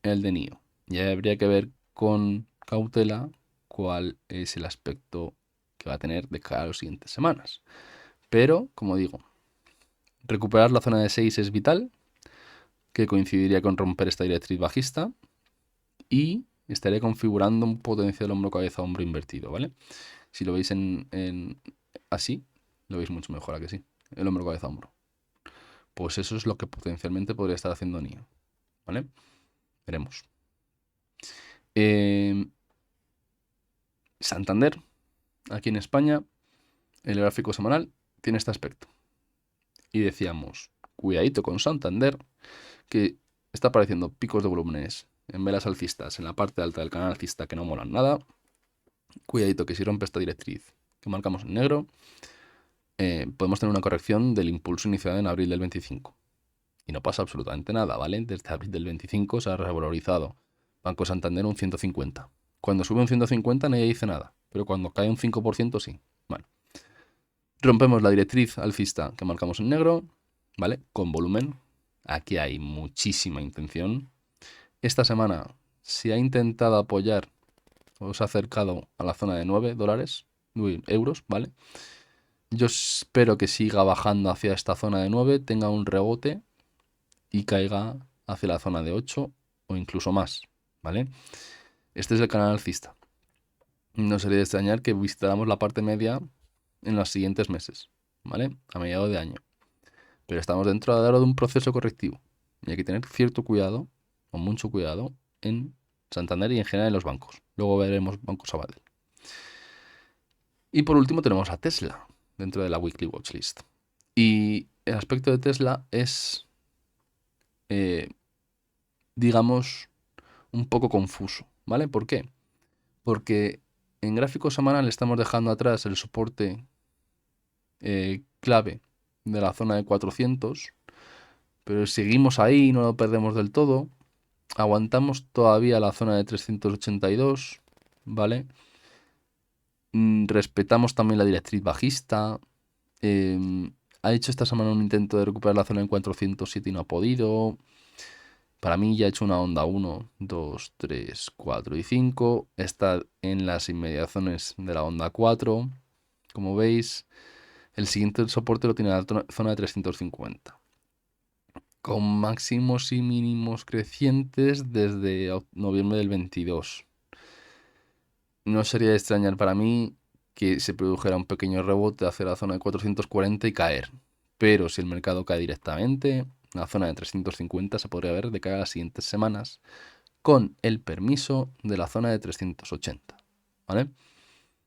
el de NIO. Ya habría que ver con cautela cuál es el aspecto que va a tener de cara a las siguientes semanas. Pero, como digo, recuperar la zona de 6 es vital, que coincidiría con romper esta directriz bajista y estaré configurando un potencial hombro-cabeza-hombro invertido, ¿vale? Si lo veis así, lo veis mucho mejor, ¿a que sí? El hombro-cabeza-hombro. Pues eso es lo que potencialmente podría estar haciendo NIO, ¿vale? Veremos. Santander, aquí en España, el gráfico semanal tiene este aspecto. Y decíamos, cuidadito con Santander, que está apareciendo picos de volúmenes en velas alcistas en la parte alta del canal alcista que no molan nada. Cuidadito que si rompe esta directriz que marcamos en negro, podemos tener una corrección del impulso iniciado en abril del 25. Y no pasa absolutamente nada, ¿vale? Desde abril del 25 se ha revalorizado Banco Santander un 150. Cuando sube un 150 nadie dice nada, pero cuando cae un 5% sí. Bueno, rompemos la directriz alcista que marcamos en negro, ¿vale? Con volumen. Aquí hay muchísima intención. Esta semana se ha intentado apoyar o se ha acercado a la zona de $9, euros, ¿vale? Yo espero que siga bajando hacia esta zona de 9, tenga un rebote y caiga hacia la zona de 8 o incluso más, ¿vale? Este es el canal alcista. No sería de extrañar que visitáramos la parte media en los siguientes meses, ¿vale? A mediados de año. Pero estamos dentro ahora de un proceso correctivo y hay que tener cierto cuidado, o mucho cuidado, en Santander y en general en los bancos. Luego veremos Banco Sabadell. Y por último tenemos a Tesla dentro de la Weekly Watch List. Y el aspecto de Tesla es, digamos, un poco confuso, ¿vale? ¿Por qué? Porque en gráfico semanal estamos dejando atrás el soporte clave de la zona de 400, pero seguimos ahí, no lo perdemos del todo. Aguantamos todavía la zona de 382, ¿vale? Respetamos también la directriz bajista. Ha hecho esta semana un intento de recuperar la zona en 407 y no ha podido. Para mí ya ha hecho una onda 1, 2, 3, 4 y 5. Está en las inmediaciones de la onda 4. Como veis, el siguiente soporte lo tiene en la zona de 350. Con máximos y mínimos crecientes desde noviembre del 22. No sería de extrañar para mí que se produjera un pequeño rebote hacia la zona de 440 y caer. Pero si el mercado cae directamente, la zona de 350 se podría ver de cara a las siguientes semanas con el permiso de la zona de 380, ¿vale?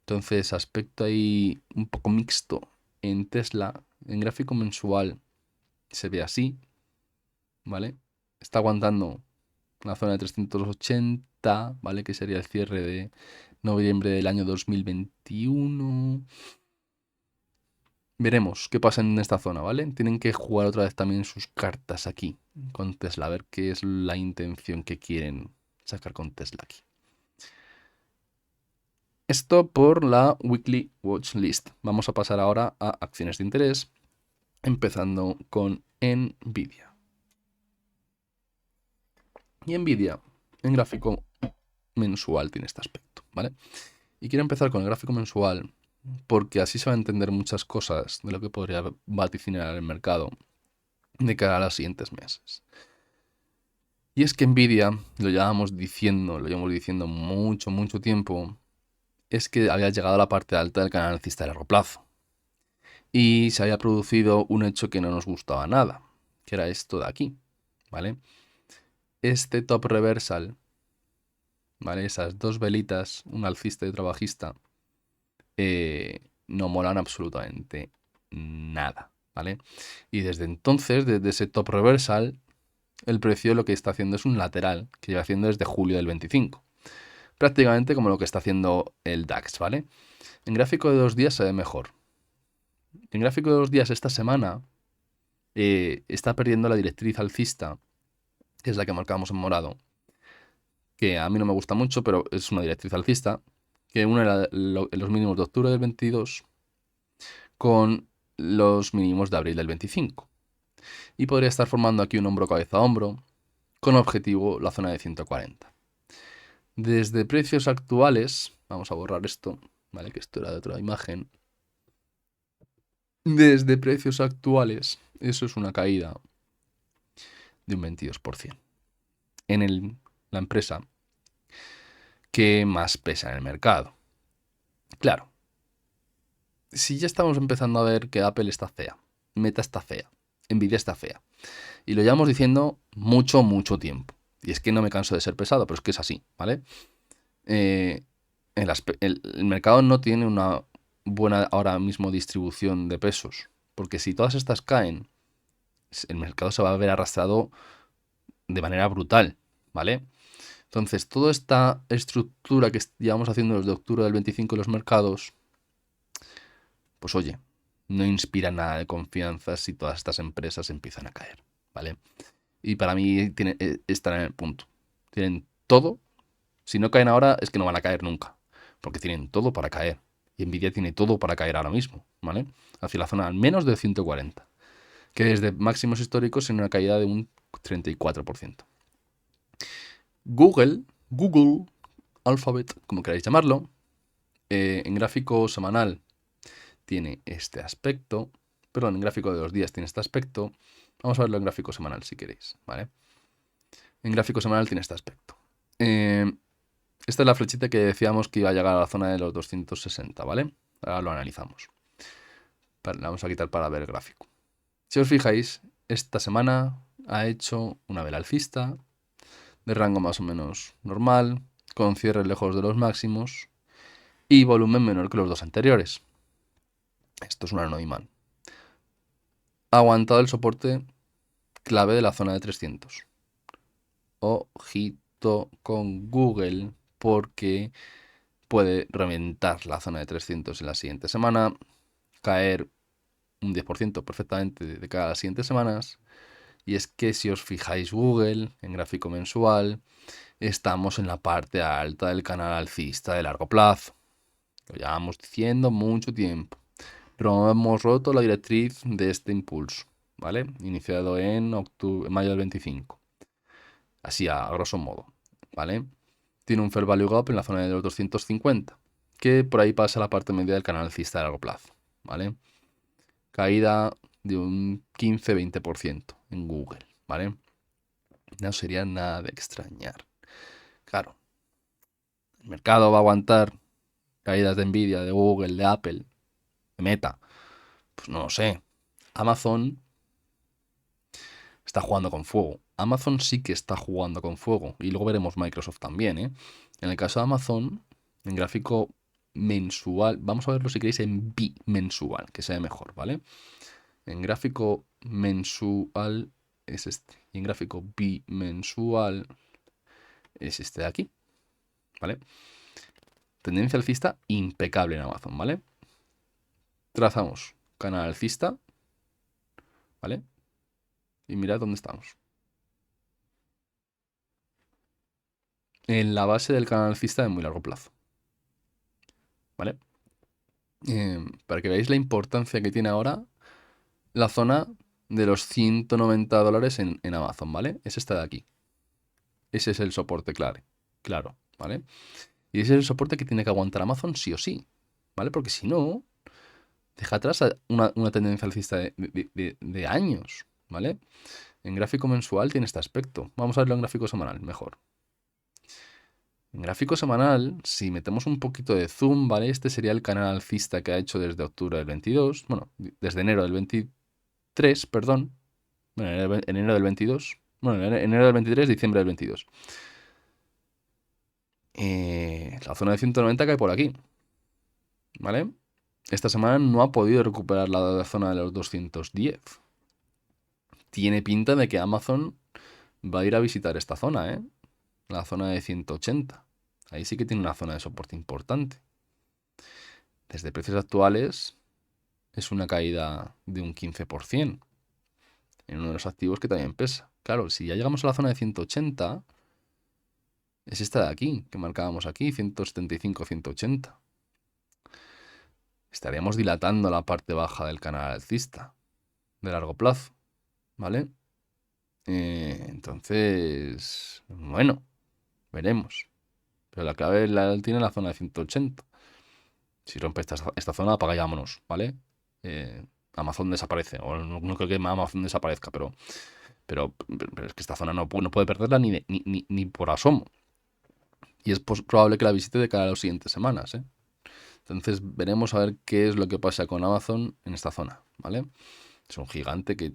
Entonces, aspecto ahí un poco mixto en Tesla. En gráfico mensual se ve así, ¿vale? Está aguantando la zona de 380, ¿vale? Que sería el cierre de noviembre del año 2021. Veremos qué pasa en esta zona, ¿vale? Tienen que jugar otra vez también sus cartas aquí con Tesla, a ver qué es la intención que quieren sacar con Tesla aquí. Esto por la Weekly Watch List. Vamos a pasar ahora a acciones de interés, empezando con Nvidia. Y Nvidia, en gráfico mensual, tiene este aspecto, ¿vale? Y quiero empezar con el gráfico mensual porque así se va a entender muchas cosas de lo que podría vaticinar el mercado de cara a los siguientes meses. Y es que Nvidia, lo llevamos diciendo mucho tiempo, es que había llegado a la parte alta del canal alcista de largo plazo. Y se había producido un hecho que no nos gustaba nada, que era esto de aquí, ¿vale? Este top reversal, ¿vale? Esas dos velitas, un alcista y otro bajista, no molan absolutamente nada, ¿vale? Y desde entonces, desde ese top reversal, el precio lo que está haciendo es un lateral, que lleva haciendo desde julio del 25. Prácticamente como lo que está haciendo el DAX, ¿vale? En gráfico de 2 días se ve mejor. En gráfico de 2 días esta semana está perdiendo la directriz alcista, que es la que marcamos en morado, que a mí no me gusta mucho, pero es una directriz alcista, que une los mínimos de octubre del 22 con los mínimos de abril del 25. Y podría estar formando aquí un hombro cabeza a hombro, con objetivo la zona de 140. Desde precios actuales, vamos a borrar esto, ¿vale? Que esto era de otra imagen. Desde precios actuales, eso es una caída de un 22% en la empresa que más pesa en el mercado. Claro, si ya estamos empezando a ver que Apple está fea, Meta está fea, Nvidia está fea, y lo llevamos diciendo mucho tiempo, y es que no me canso de ser pesado, pero es que es así, ¿vale? eh, el mercado no tiene una buena ahora mismo distribución de pesos, porque si todas estas caen, el mercado se va a ver arrastrado de manera brutal, ¿vale? Entonces, toda esta estructura que llevamos haciendo desde octubre del 25 en los mercados, pues oye, no inspira nada de confianza si todas estas empresas empiezan a caer, ¿vale? Y para mí están en el punto. Tienen todo. Si no caen ahora, es que no van a caer nunca. Porque tienen todo para caer. Y Nvidia tiene todo para caer ahora mismo, ¿vale? Hacia la zona al menos de 140. Que desde máximos históricos en una caída de un 34%. Google, Alphabet, como queráis llamarlo, en gráfico semanal tiene este aspecto. Perdón, en gráfico de 2 días tiene este aspecto. Vamos a verlo en gráfico semanal si queréis, ¿vale? En gráfico semanal tiene este aspecto. Esta es la flechita que decíamos que iba a llegar a la zona de los 260, ¿vale? Ahora lo analizamos. Le vamos a quitar para ver el gráfico. Si os fijáis, esta semana ha hecho una vela alcista de rango más o menos normal, con cierres lejos de los máximos y volumen menor que los dos anteriores. Esto es un anoimán. Ha aguantado el soporte clave de la zona de 300. Ojito con Google porque puede reventar la zona de 300 en la siguiente semana, caer un 10% perfectamente de cara a las siguientes semanas. Y es que si os fijáis Google en gráfico mensual, estamos en la parte alta del canal alcista de largo plazo. Lo llevamos diciendo mucho tiempo. Pero hemos roto la directriz de este impulso, ¿vale? Iniciado en mayo del 25. Así a grosso modo, ¿vale? Tiene un fair value gap en la zona de los 250, que por ahí pasa la parte media del canal alcista de largo plazo, ¿vale? Caída de un 15-20% en Google, ¿vale? No sería nada de extrañar. Claro, el mercado va a aguantar caídas de Nvidia, de Google, de Apple, de Meta. Pues no lo sé. Amazon está jugando con fuego. Amazon sí que está jugando con fuego. Y luego veremos Microsoft también, ¿eh? En el caso de Amazon, en gráfico mensual, vamos a verlo si queréis en bimensual, que sea mejor, ¿vale? En gráfico mensual es este. Y en gráfico bimensual es este de aquí, ¿vale? Tendencia alcista impecable en Amazon, ¿vale? Trazamos canal alcista, ¿vale? Y mirad dónde estamos. En la base del canal alcista de muy largo plazo, ¿vale? Para que veáis la importancia que tiene ahora la zona de los $190 en Amazon, ¿vale? Es esta de aquí. Ese es el soporte claro, ¿vale? Y ese es el soporte que tiene que aguantar Amazon sí o sí, ¿vale? Porque si no, deja atrás una tendencia alcista de años, ¿vale? En gráfico mensual tiene este aspecto. Vamos a verlo en gráfico semanal, mejor. En gráfico semanal, si metemos un poquito de zoom, ¿vale? Este sería el canal alcista que ha hecho desde octubre del 22, bueno, desde enero del 23, perdón. Bueno, enero del 22. Bueno, enero del 23, diciembre del 22. La zona de 190 cae por aquí, ¿vale? Esta semana no ha podido recuperar la zona de los 210. Tiene pinta de que Amazon va a ir a visitar esta zona, ¿eh? La zona de 180. Ahí sí que tiene una zona de soporte importante. Desde precios actuales es una caída de un 15% en uno de los activos que también pesa. Claro, si ya llegamos a la zona de 180, es esta de aquí, que marcábamos aquí, 175, 180. Estaríamos dilatando la parte baja del canal alcista de largo plazo, ¿vale? Entonces, bueno, veremos. Pero la clave la tiene la zona de 180. Si rompe esta zona, apaga y vámonos, ¿vale? Amazon desaparece. O no creo que Amazon desaparezca, pero es que esta zona no puede perderla ni por asomo. Y es probable que la visite de cara a las siguientes semanas, ¿eh? Entonces veremos a ver qué es lo que pasa con Amazon en esta zona, ¿vale? Es un gigante que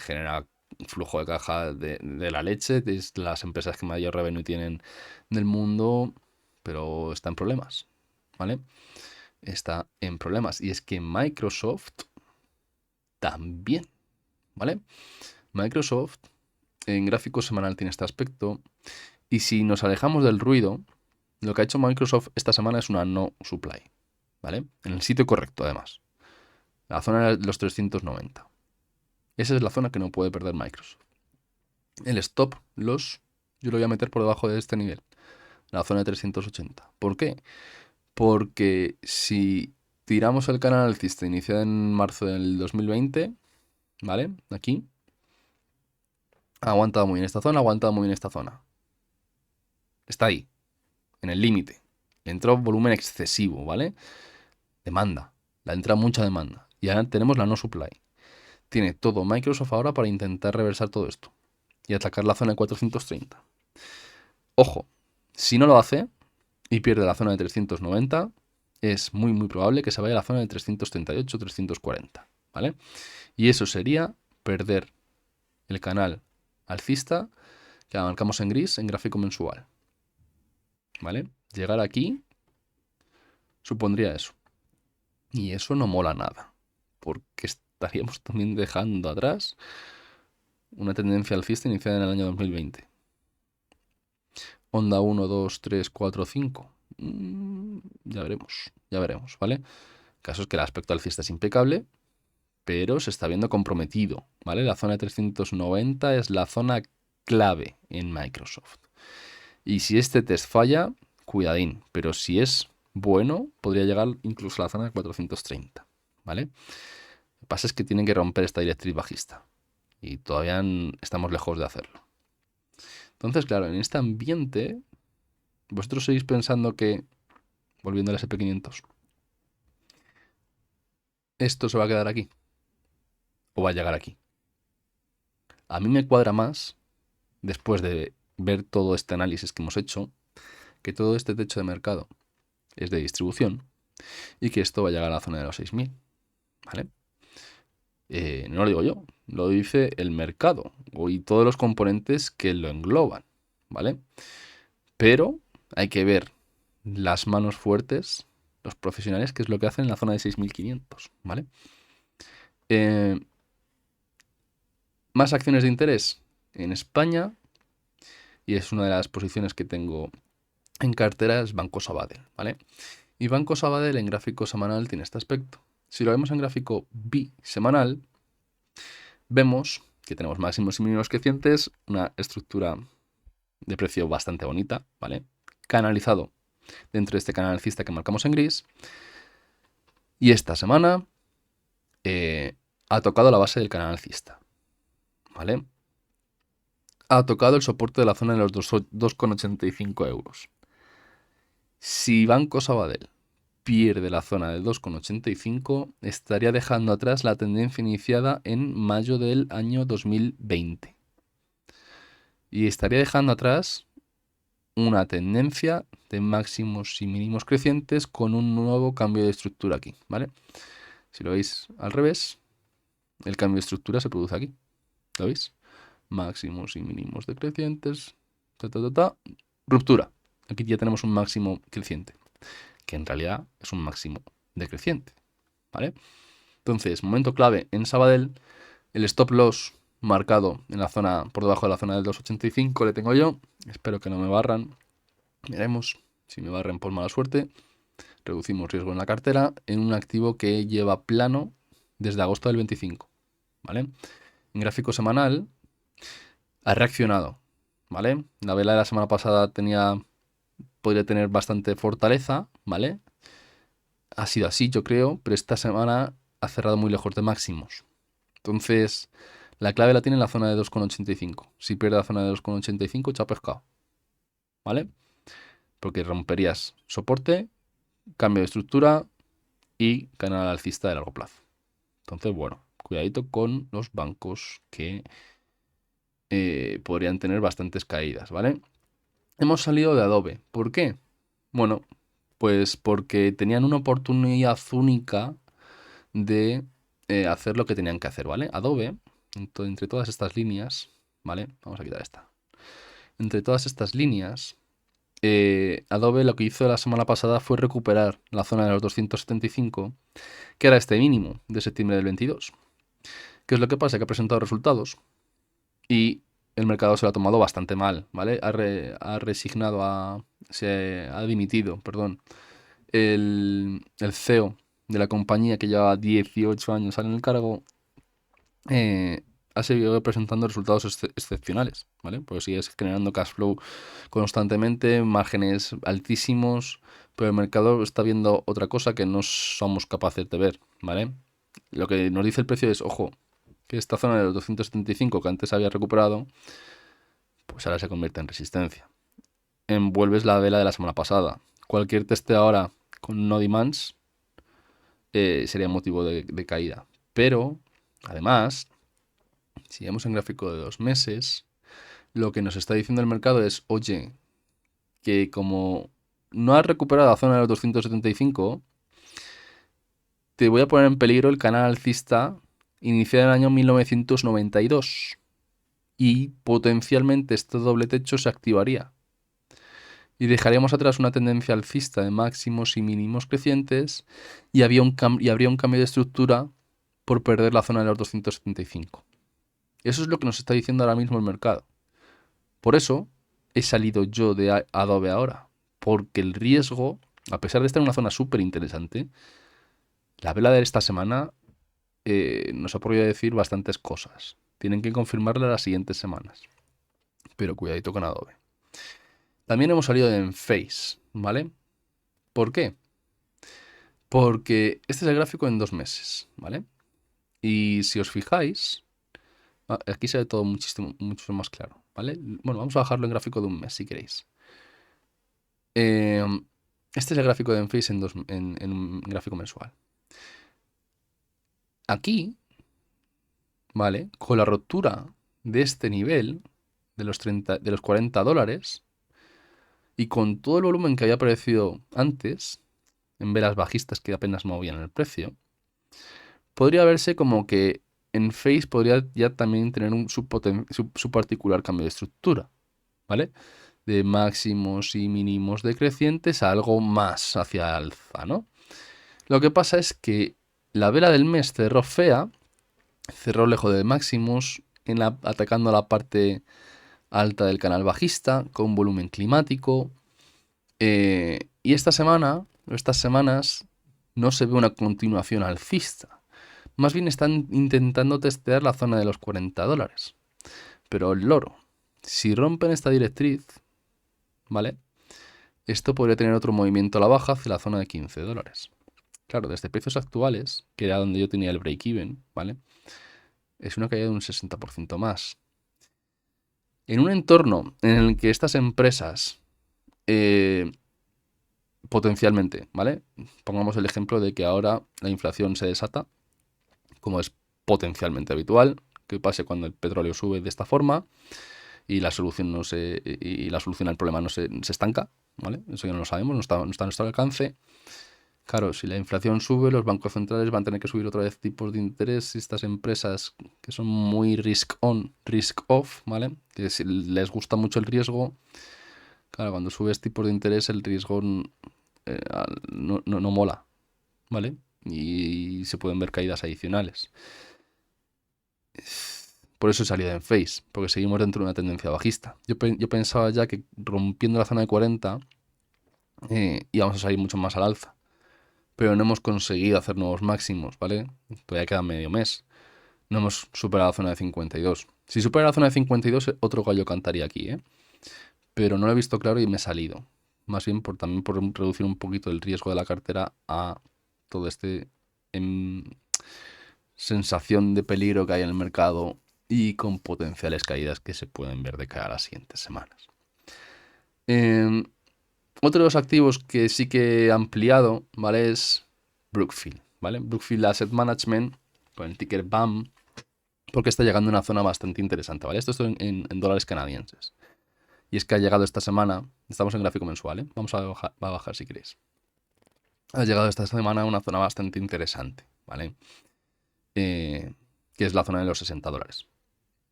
genera flujo de caja de la leche, es las empresas que mayor revenue tienen del mundo, pero está en problemas, ¿vale? Está en problemas. Y es que Microsoft también, ¿vale? Microsoft en gráfico semanal tiene este aspecto. Y si nos alejamos del ruido, lo que ha hecho Microsoft esta semana es una no supply, ¿vale? En el sitio correcto, además. La zona de los 390. Esa es la zona que no puede perder Microsoft. El stop loss yo lo voy a meter por debajo de este nivel, la zona de 380. ¿Por qué? Porque si tiramos el canal alcista iniciado en marzo del 2020, ¿vale? Aquí. Ha aguantado muy bien esta zona, ha aguantado muy bien esta zona. Está ahí, en el límite. Le entró volumen excesivo, ¿vale? Demanda. Le entra mucha demanda. Y ahora tenemos la no supply. Tiene todo Microsoft ahora para intentar reversar todo esto. Y atacar la zona de 430. Ojo, si no lo hace y pierde la zona de 390, es muy probable que se vaya a la zona de 338, 340, ¿vale? Y eso sería perder el canal alcista que marcamos en gris en gráfico mensual, ¿vale? Llegar aquí supondría eso. Y eso no mola nada, porque estaríamos también dejando atrás una tendencia alcista iniciada en el año 2020. Onda 1, 2, 3, 4, 5. Ya veremos, ¿vale? El caso es que el aspecto alcista es impecable, pero se está viendo comprometido, ¿vale? La zona de 390 es la zona clave en Microsoft. Y si este test falla, cuidadín, pero si es bueno, podría llegar incluso a la zona de 430, ¿vale? Lo que pasa es que tienen que romper esta directriz bajista y todavía estamos lejos de hacerlo. Entonces, claro, en este ambiente, vosotros seguís pensando que, volviendo al SP500, esto se va a quedar aquí o va a llegar aquí. A mí me cuadra más, después de ver todo este análisis que hemos hecho, que todo este techo de mercado es de distribución y que esto va a llegar a la zona de los 6.000, ¿vale? No lo digo yo, lo dice el mercado y todos los componentes que lo engloban, ¿vale? Pero hay que ver las manos fuertes, los profesionales, que es lo que hacen en la zona de 6.500, ¿vale? Más acciones de interés en España, y es una de las posiciones que tengo en cartera, es Banco Sabadell, ¿vale? Y Banco Sabadell en gráfico semanal tiene este aspecto. Si lo vemos en gráfico bisemanal, vemos que tenemos máximos y mínimos crecientes, una estructura de precio bastante bonita, ¿vale? Canalizado dentro de este canal alcista que marcamos en gris. Y esta semana ha tocado la base del canal alcista, ¿vale? Ha tocado el soporte de la zona de los 2,85 euros. Si Banco Sabadell pierde la zona de 2,85, estaría dejando atrás la tendencia iniciada en mayo del año 2020. Y estaría dejando atrás una tendencia de máximos y mínimos crecientes con un nuevo cambio de estructura aquí, ¿vale? Si lo veis al revés, el cambio de estructura se produce aquí. ¿Lo veis? Máximos y mínimos decrecientes. Ruptura. Aquí ya tenemos un máximo creciente, que en realidad es un máximo decreciente, ¿vale? Entonces, momento clave en Sabadell, el stop loss marcado en la zona, por debajo de la zona del 2,85 le tengo yo. Espero que no me barran. Veremos. Si me barren, por mala suerte. Reducimos riesgo en la cartera en un activo que lleva plano desde agosto del 25, ¿vale? En gráfico semanal ha reaccionado, ¿vale? La vela de la semana pasada podría tener bastante fortaleza, ¿vale? Ha sido así, yo creo, pero esta semana ha cerrado muy lejos de máximos. Entonces, la clave la tiene en la zona de 2,85. Si pierde la zona de 2,85, echa pescado, ¿vale? Porque romperías soporte, cambio de estructura y canal alcista de largo plazo. Entonces, bueno, cuidadito con los bancos que podrían tener bastantes caídas, ¿vale? Hemos salido de Adobe. ¿Por qué? Bueno, pues porque tenían una oportunidad única de hacer lo que tenían que hacer, ¿vale? Adobe, entre todas estas líneas, ¿vale? Vamos a quitar esta. Entre todas estas líneas, Adobe lo que hizo la semana pasada fue recuperar la zona de los 275, que era este mínimo de septiembre del 22. ¿Qué es lo que pasa? Que ha presentado resultados y el mercado se lo ha tomado bastante mal, ¿vale? Ha dimitido, perdón, el CEO de la compañía que lleva 18 años en el cargo. Ha seguido presentando resultados excepcionales, ¿vale? Porque sigues generando cash flow constantemente, márgenes altísimos, pero el mercado está viendo otra cosa que no somos capaces de ver, ¿vale? Lo que nos dice el precio es, ojo, que esta zona de los 275 que antes había recuperado, pues ahora se convierte en resistencia. Envuelves la vela de la semana pasada. Cualquier teste ahora con no demands sería motivo de caída. Pero, además, si vemos en gráfico de 2 meses, lo que nos está diciendo el mercado es, oye, que como no has recuperado la zona de los 275, te voy a poner en peligro el canal alcista iniciado en el año 1992 y potencialmente este doble techo se activaría. Y dejaríamos atrás una tendencia alcista de máximos y mínimos crecientes y habría un cambio de estructura por perder la zona de los 275. Eso es lo que nos está diciendo ahora mismo el mercado. Por eso he salido yo de Adobe ahora, porque el riesgo, a pesar de estar en una zona súper interesante, la vela de esta semana nos ha podido decir bastantes cosas. Tienen que confirmarla las siguientes semanas. Pero cuidadito con Adobe. También hemos salido de Enphase, ¿vale? ¿Por qué? Porque este es el gráfico en 2 meses, ¿vale? Y si os fijáis, aquí se ve todo mucho más claro, ¿vale? Bueno, vamos a bajarlo en gráfico de un mes si queréis. Este es el gráfico de Enphase en un gráfico mensual. Aquí, ¿vale? Con la ruptura de este nivel, de los $40, y con todo el volumen que había aparecido antes, en velas bajistas que apenas movían el precio, podría verse como que Enphase podría ya también tener su particular cambio de estructura, ¿vale? De máximos y mínimos decrecientes a algo más hacia alza, ¿no? Lo que pasa es que la vela del mes cerró fea, cerró lejos de máximos, atacando la parte alta del canal bajista, con volumen climático. Y esta semana, o estas semanas, no se ve una continuación alcista. Más bien están intentando testear la zona de los $40. Pero el loro, si rompen esta directriz, ¿vale? Esto podría tener otro movimiento a la baja hacia la zona de $15. Claro, desde precios actuales, que era donde yo tenía el break-even, ¿vale? Es una caída de un 60% más. En un entorno en el que estas empresas potencialmente, ¿vale? Pongamos el ejemplo de que ahora la inflación se desata, como es potencialmente habitual, que pase cuando el petróleo sube de esta forma y la solución al problema no se estanca, ¿vale? Eso ya no lo sabemos, no está a nuestro alcance. Claro, si la inflación sube, los bancos centrales van a tener que subir otra vez tipos de interés y estas empresas que son muy risk on, risk off, ¿vale? Que si les gusta mucho el riesgo, claro, cuando subes tipos de interés el riesgo no mola, ¿vale? Y se pueden ver caídas adicionales. Por eso he salido en Face, porque seguimos dentro de una tendencia bajista. Yo pensaba ya que rompiendo la zona de 40 íbamos a salir mucho más al alza, pero no hemos conseguido hacer nuevos máximos, ¿vale? Todavía queda medio mes. No hemos superado la zona de 52. Si supera la zona de 52, otro gallo cantaría aquí, ¿eh? Pero no lo he visto claro y me he salido. Más bien también por reducir un poquito el riesgo de la cartera a todo este sensación de peligro que hay en el mercado y con potenciales caídas que se pueden ver de cara a las siguientes semanas. Otro de los activos que sí que he ampliado, ¿vale? Es Brookfield, ¿vale? Brookfield Asset Management, con el ticker BAM, porque está llegando a una zona bastante interesante, ¿vale? Esto es en dólares canadienses. Y es que ha llegado esta semana, estamos en gráfico mensual, ¿eh? Va a bajar si queréis. Ha llegado esta semana a una zona bastante interesante, ¿vale? Que es la zona de los $60.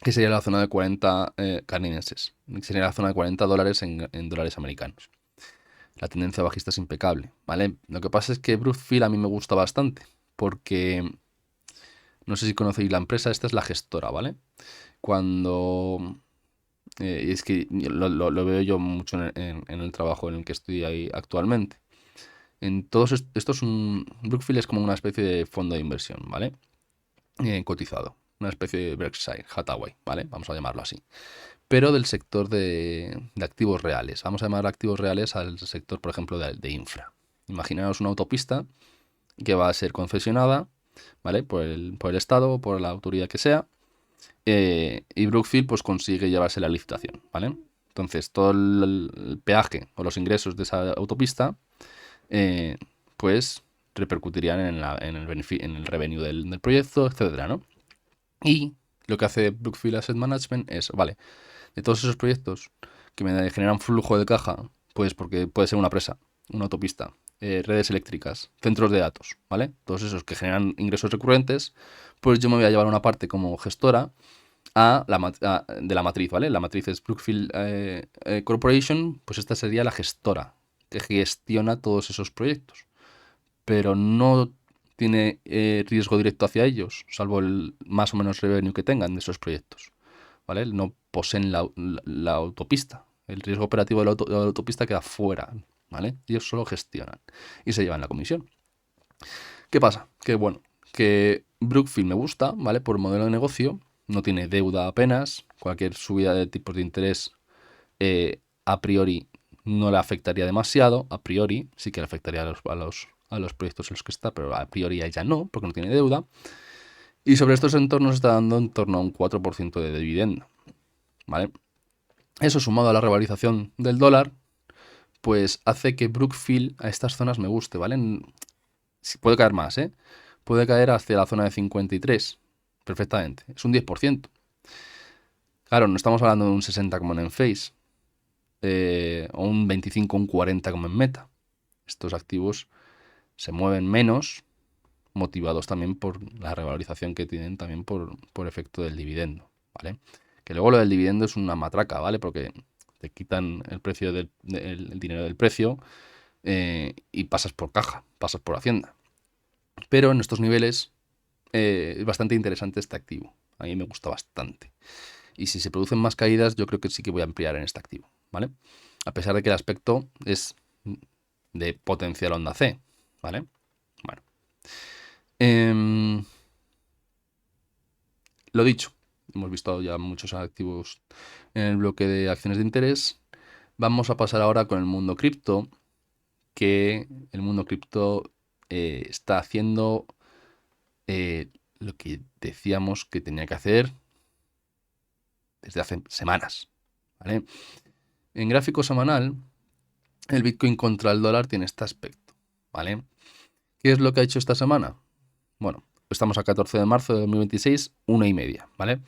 que sería la zona de 40 canadienses, que sería la zona de $40 en dólares americanos. La tendencia bajista es impecable, ¿vale? Lo que pasa es que Brookfield a mí me gusta bastante, porque no sé si conocéis la empresa, esta es la gestora, ¿vale? Cuando... y es que lo veo yo mucho en el trabajo en el que estoy ahí actualmente. En todos estos, Brookfield es como una especie de fondo de inversión, ¿vale? Cotizado. Una especie de Berkshire Hathaway, ¿vale? Vamos a llamarlo así. Pero del sector de activos reales. Vamos a llamar activos reales al sector, por ejemplo, de infra. Imaginaos una autopista que va a ser concesionada, ¿vale? Por el Estado o por la autoridad que sea. Y Brookfield pues consigue llevarse la licitación, ¿vale? Entonces todo el peaje o los ingresos de esa autopista eh, pues repercutirían en el revenue del proyecto, etcétera, ¿no? Y lo que hace Brookfield Asset Management es, vale, de todos esos proyectos que me generan flujo de caja, pues porque puede ser una presa, una autopista, redes eléctricas, centros de datos, ¿vale? Todos esos que generan ingresos recurrentes, pues yo me voy a llevar una parte como gestora de la matriz, ¿vale? La matriz es Brookfield Corporation, pues esta sería la gestora que gestiona todos esos proyectos, pero no tiene riesgo directo hacia ellos, salvo el más o menos revenue que tengan de esos proyectos, ¿vale? No poseen la autopista. El riesgo operativo de la autopista queda fuera, ¿vale? Ellos solo gestionan y se llevan la comisión. ¿Qué pasa? Que bueno, que Brookfield me gusta, ¿vale? Por el modelo de negocio, no tiene deuda apenas, cualquier subida de tipos de interés a priori no le afectaría demasiado, a priori sí que le afectaría a los proyectos en los que está, pero a priori a ella no, porque no tiene deuda. Y sobre estos entornos está dando en torno a un 4% de dividendo, ¿vale? Eso sumado a la revalorización del dólar, pues hace que Brookfield a estas zonas me guste, ¿vale? Puede caer más, ¿eh? Puede caer hacia la zona de 53, perfectamente. Es un 10%. Claro, no estamos hablando de un 60 como en Enphase, o un 25 o un 40 como en Meta. Estos activos se mueven menos, motivados también por la revalorización que tienen también por efecto del dividendo, ¿vale? Que luego lo del dividendo es una matraca, ¿vale? Porque te quitan el precio el dinero del precio y pasas por caja, pasas por Hacienda. Pero en estos niveles es bastante interesante este activo. A mí me gusta bastante. Y si se producen más caídas, yo creo que sí que voy a ampliar en este activo, ¿vale? A pesar de que el aspecto es de potencial onda C, ¿vale? Bueno. Lo dicho, hemos visto ya muchos activos en el bloque de acciones de interés. Vamos a pasar ahora con el mundo cripto, que el mundo cripto está haciendo lo que decíamos que tenía que hacer desde hace semanas, ¿vale? En gráfico semanal, el Bitcoin contra el dólar tiene este aspecto, ¿vale? ¿Qué es lo que ha hecho esta semana? Bueno, estamos a 14 de marzo de 2026, 1,5, ¿vale?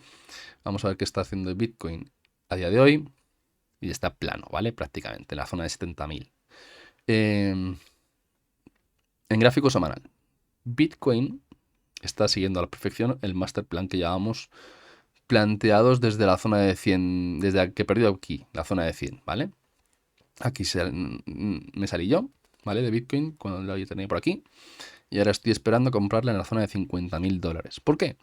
Vamos a ver qué está haciendo el Bitcoin a día de hoy. Y está plano, ¿vale? Prácticamente, en la zona de 70.000. En gráfico semanal, Bitcoin está siguiendo a la perfección el master plan que llevábamos planteados desde la zona de 100, desde que he perdido aquí, la zona de 100, ¿vale? Aquí me salí yo, ¿vale? De Bitcoin, cuando lo tenía por aquí. Y ahora estoy esperando comprarla en la zona de $50.000. ¿Por qué?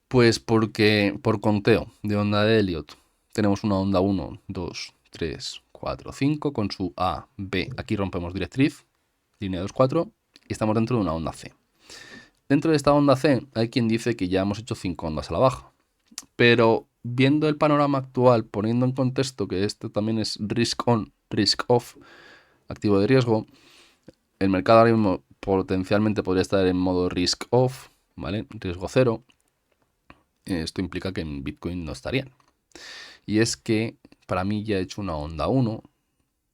Pues porque por conteo de onda de Elliot tenemos una onda 1, 2, 3, 4, 5 con su A, B. Aquí rompemos directriz, línea 2, 4 y estamos dentro de una onda C. Dentro de esta onda C hay quien dice que ya hemos hecho 5 ondas a la baja. Pero viendo el panorama actual, poniendo en contexto que esto también es risk on, risk off, activo de riesgo, el mercado ahora mismo potencialmente podría estar en modo risk off, ¿vale? Riesgo cero. Esto implica que en Bitcoin no estarían. Y es que para mí ya he hecho una onda 1,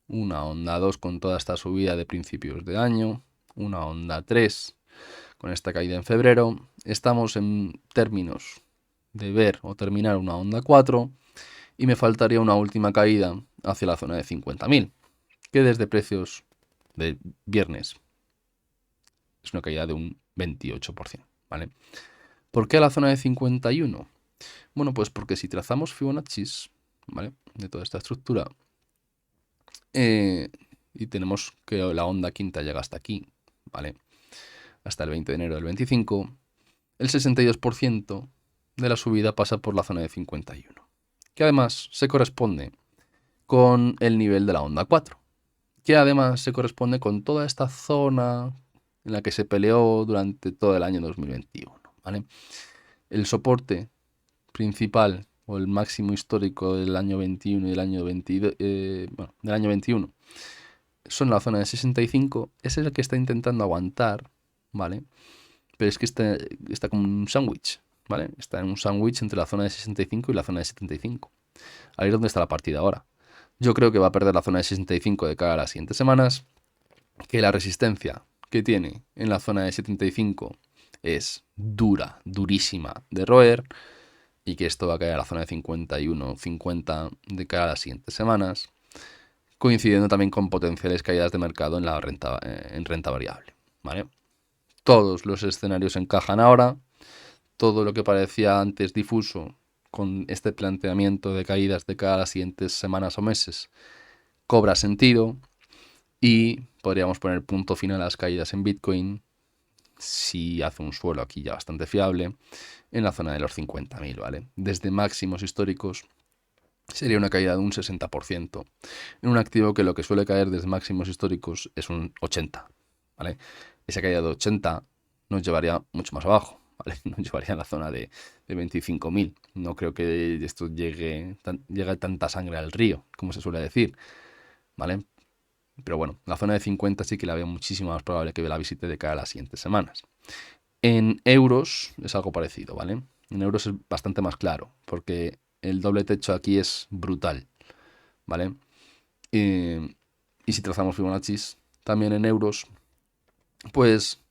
una onda 2 con toda esta subida de principios de año, una onda 3 con esta caída en febrero. Estamos en términos de ver o terminar una onda 4 y me faltaría una última caída hacia la zona de 50.000, que desde precios de viernes es una caída de un 28%, ¿vale? ¿Por qué a la zona de 51? Bueno, pues porque si trazamos Fibonaccis, ¿vale? De toda esta estructura, y tenemos que la onda quinta llega hasta aquí, ¿vale? Hasta el 20 de enero del 25, el 62% de la subida pasa por la zona de 51, que además se corresponde con el nivel de la onda 4, que además se corresponde con toda esta zona en la que se peleó durante todo el año 2021, ¿vale? El soporte principal o el máximo histórico del año 21 y del año 22, del año 21 son la zona de 65, ese es el que está intentando aguantar, ¿vale? Pero es que está como un sándwich, ¿vale? Está en un sándwich entre la zona de 65 y la zona de 75. Ahí es donde está la partida ahora. Yo creo que va a perder la zona de 65 de cara a las siguientes semanas, que la resistencia que tiene en la zona de 75 es dura, durísima de roer, y que esto va a caer a la zona de 51, 50 de cara a las siguientes semanas, coincidiendo también con potenciales caídas de mercado en renta variable, ¿vale? Todos los escenarios encajan ahora, todo lo que parecía antes difuso con este planteamiento de caídas de cara a las siguientes semanas o meses cobra sentido y podríamos poner punto final a las caídas en Bitcoin si hace un suelo aquí ya bastante fiable en la zona de los 50.000, ¿vale? Desde máximos históricos sería una caída de un 60%, en un activo que lo que suele caer desde máximos históricos es un 80%, ¿vale? Esa caída de 80 nos llevaría mucho más abajo, ¿vale? Nos llevaría a la zona de 25.000. No creo que esto llegue tanta sangre al río, como se suele decir, ¿vale? Pero bueno, la zona de 50 sí que la veo muchísimo más probable que la visite de cara a las siguientes semanas. En euros es algo parecido, ¿vale? En euros es bastante más claro, porque el doble techo aquí es brutal, ¿vale? Y si trazamos Fibonacci también en euros, pues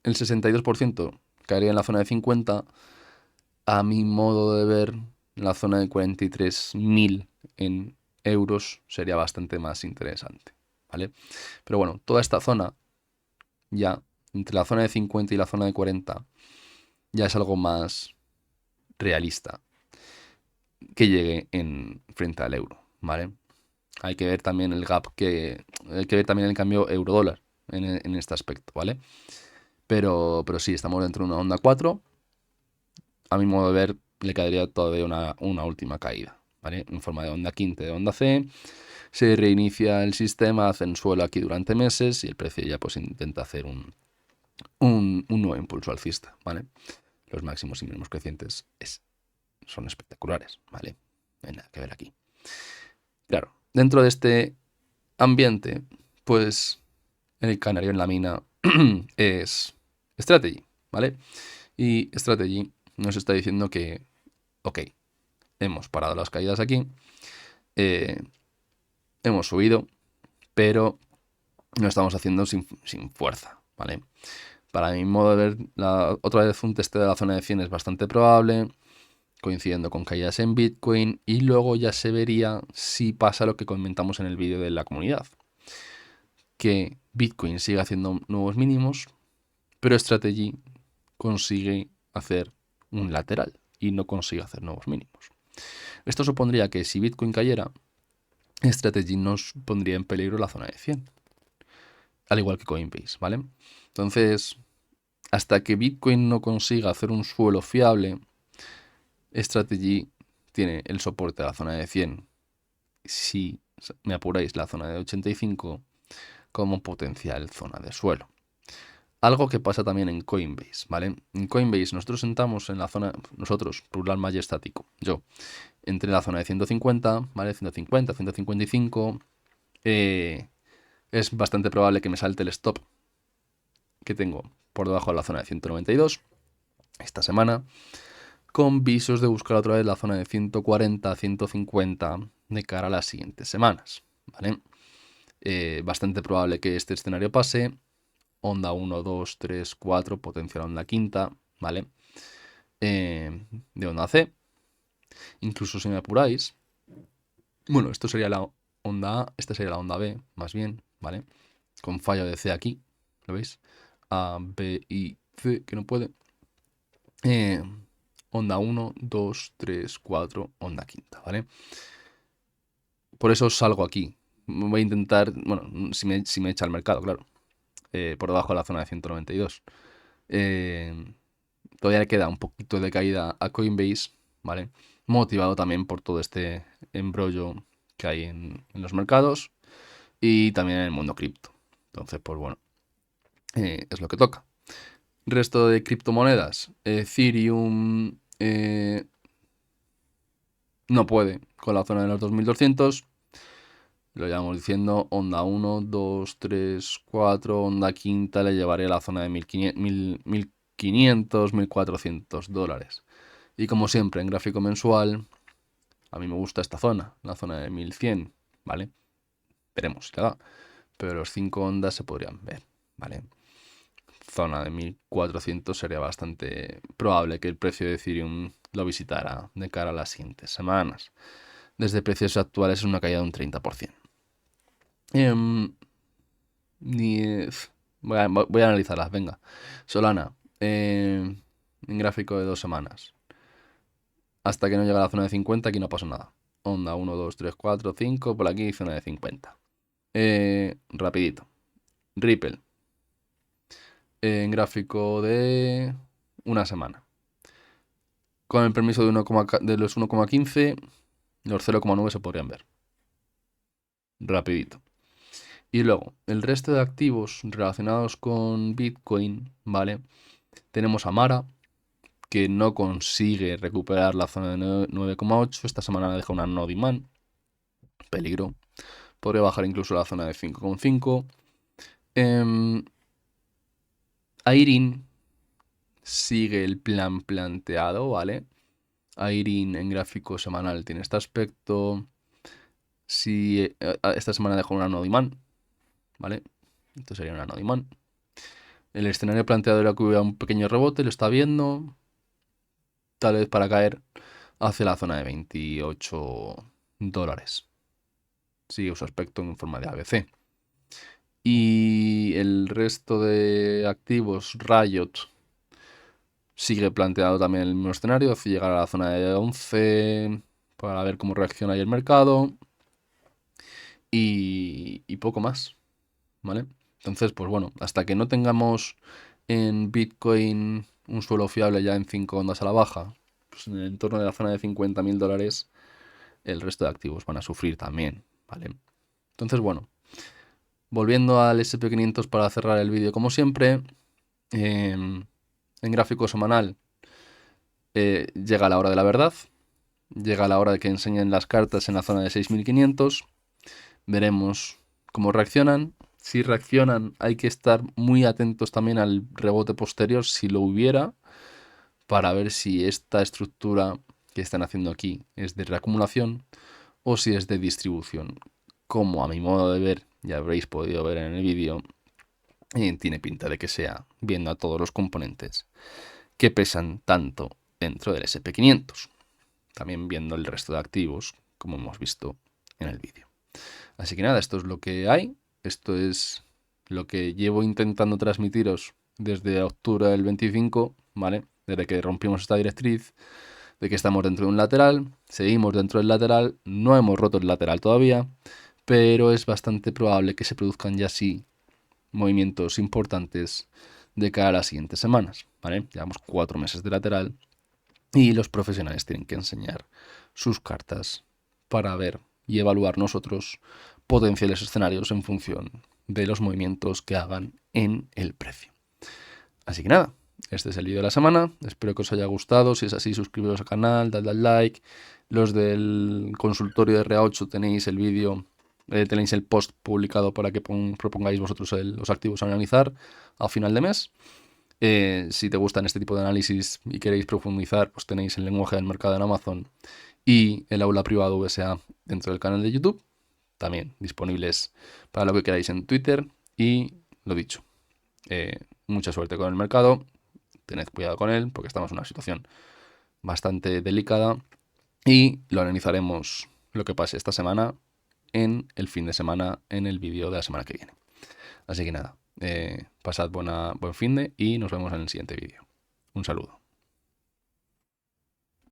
el 62% caería en la zona de 50. A mi modo de ver, la zona de 43.000 en euros sería bastante más interesante, ¿vale? Pero bueno, toda esta zona, ya entre la zona de 50 y la zona de 40, ya es algo más realista que llegue frente al euro, ¿vale? Hay que ver también el gap hay que ver también el cambio euro-dólar en este aspecto, ¿vale? Pero sí, estamos dentro de una onda 4. A mi modo de ver, le caería todavía una última caída, ¿vale? En forma de onda quinta, de onda C. Se reinicia el sistema, hacen suelo aquí durante meses y el precio ya pues intenta hacer un nuevo impulso alcista, ¿vale? Los máximos y mínimos crecientes son espectaculares, ¿vale? No hay nada que ver aquí. Claro, dentro de este ambiente, pues el canario en la mina es Strategy, ¿vale? Y Strategy nos está diciendo que, ok, hemos parado las caídas aquí, eh, hemos subido, pero lo estamos haciendo sin fuerza, ¿vale? Para mi modo de ver, otra vez un testeo de la zona de 100 es bastante probable, coincidiendo con caídas en Bitcoin, y luego ya se vería si pasa lo que comentamos en el vídeo de la comunidad, que Bitcoin sigue haciendo nuevos mínimos, pero Strategy consigue hacer un lateral y no consigue hacer nuevos mínimos. Esto supondría que si Bitcoin cayera, Strategy nos pondría en peligro la zona de 100, al igual que Coinbase, ¿vale? Entonces, hasta que Bitcoin no consiga hacer un suelo fiable, Strategy tiene el soporte de la zona de 100. Si me apuráis, la zona de 85 como potencial zona de suelo. Algo que pasa también en Coinbase, ¿vale? En Coinbase nosotros sentamos en la zona, nosotros, plural majestático, yo, entre la zona de 150, ¿vale? 150, 155. Es bastante probable que me salte el stop que tengo por debajo de la zona de 192 esta semana, con visos de buscar otra vez la zona de 140, 150 de cara a las siguientes semanas, ¿vale? Bastante probable que este escenario pase. Onda 1, 2, 3, 4, potencial onda quinta, ¿vale? De onda C. Incluso si me apuráis, bueno, esto sería la onda A, esta sería la onda B, más bien, ¿vale? Con fallo de C aquí, ¿lo veis? A, B y C, que no puede. onda 1, 2, 3, 4, onda quinta, ¿vale? Por eso salgo aquí. Voy a intentar, bueno, si me echa el mercado, claro, por debajo de la zona de 192. Todavía le queda un poquito de caída a Coinbase, ¿vale? Motivado también por todo este embrollo que hay en los mercados y también en el mundo cripto. Entonces, pues bueno, es lo que toca. Resto de criptomonedas, Ethereum no puede con la zona de los 2200. Lo llevamos diciendo, onda 1, 2, 3, 4, onda quinta le llevaré a la zona de 1500, 1400 dólares. Y como siempre, en gráfico mensual, a mí me gusta esta zona, la zona de 1100, ¿vale? Veremos si la da. Pero los 5 ondas se podrían ver, ¿vale? Zona de 1400 sería bastante probable que el precio de Ethereum lo visitara de cara a las siguientes semanas. Desde precios actuales es una caída de un 30%. Voy a analizarlas, venga. Solana, en gráfico de 2 semanas. Hasta que no llega a la zona de 50, aquí no pasa nada. Onda 1, 2, 3, 4, 5, por aquí zona de 50. Rapidito. Ripple, en gráfico de una semana. Con el permiso de, de los 1,15, los 0,9 se podrían ver. Rapidito. Y luego, el resto de activos relacionados con Bitcoin, ¿vale? Tenemos a Mara, que no consigue recuperar la zona de 9,8. Esta semana deja una no demand. Peligro. Podría bajar incluso la zona de 5,5. Airin sigue el plan planteado, ¿vale? Airin en gráfico semanal tiene este aspecto. Si esta semana dejó una no demand, ¿vale? Esto sería una no demand. El escenario planteado era que hubiera un pequeño rebote, lo está viendo. Tal vez para caer hacia la zona de 28 dólares. Sigue su aspecto en forma de ABC. Y el resto de activos, Riot, sigue planteado también el mismo escenario, hacia llegar a la zona de 11 para ver cómo reacciona ahí el mercado. Y poco más, ¿vale? Entonces, pues bueno, hasta que no tengamos en Bitcoin un suelo fiable ya en 5 ondas a la baja, pues en el entorno de la zona de 50.000 dólares, el resto de activos van a sufrir también, ¿vale? Entonces, bueno, volviendo al SP500 para cerrar el vídeo como siempre, en gráfico semanal llega la hora de la verdad, llega la hora de que enseñen las cartas en la zona de 6.500, veremos cómo reaccionan. Si reaccionan hay que estar muy atentos también al rebote posterior, si lo hubiera, para ver si esta estructura que están haciendo aquí es de reacumulación o si es de distribución. Como a mi modo de ver, ya habréis podido ver en el vídeo, tiene pinta de que sea, viendo a todos los componentes que pesan tanto dentro del SP500. También viendo el resto de activos, como hemos visto en el vídeo. Así que nada, esto es lo que hay. Esto es lo que llevo intentando transmitiros desde octubre del 25, ¿vale? Desde que rompimos esta directriz, de que estamos dentro de un lateral, seguimos dentro del lateral, no hemos roto el lateral todavía, pero es bastante probable que se produzcan ya sí movimientos importantes de cara a las siguientes semanas, ¿vale? Llevamos 4 meses de lateral y los profesionales tienen que enseñar sus cartas para ver y evaluar nosotros potenciales escenarios en función de los movimientos que hagan en el precio. Así que nada, este es el vídeo de la semana, espero que os haya gustado, si es así suscribiros al canal, dadle al like, los del consultorio de RA8 tenéis el vídeo, tenéis el post publicado para que propongáis vosotros los activos a analizar a final de mes. Si te gustan este tipo de análisis y queréis profundizar, pues tenéis el lenguaje del mercado en Amazon y el aula privada VSA dentro del canal de YouTube, también disponibles para lo que queráis en Twitter. Y lo dicho, mucha suerte con el mercado, tened cuidado con él porque estamos en una situación bastante delicada y lo analizaremos lo que pase esta semana en el fin de semana en el vídeo de la semana que viene. Así que nada, pasad buen fin de y nos vemos en el siguiente vídeo. Un saludo.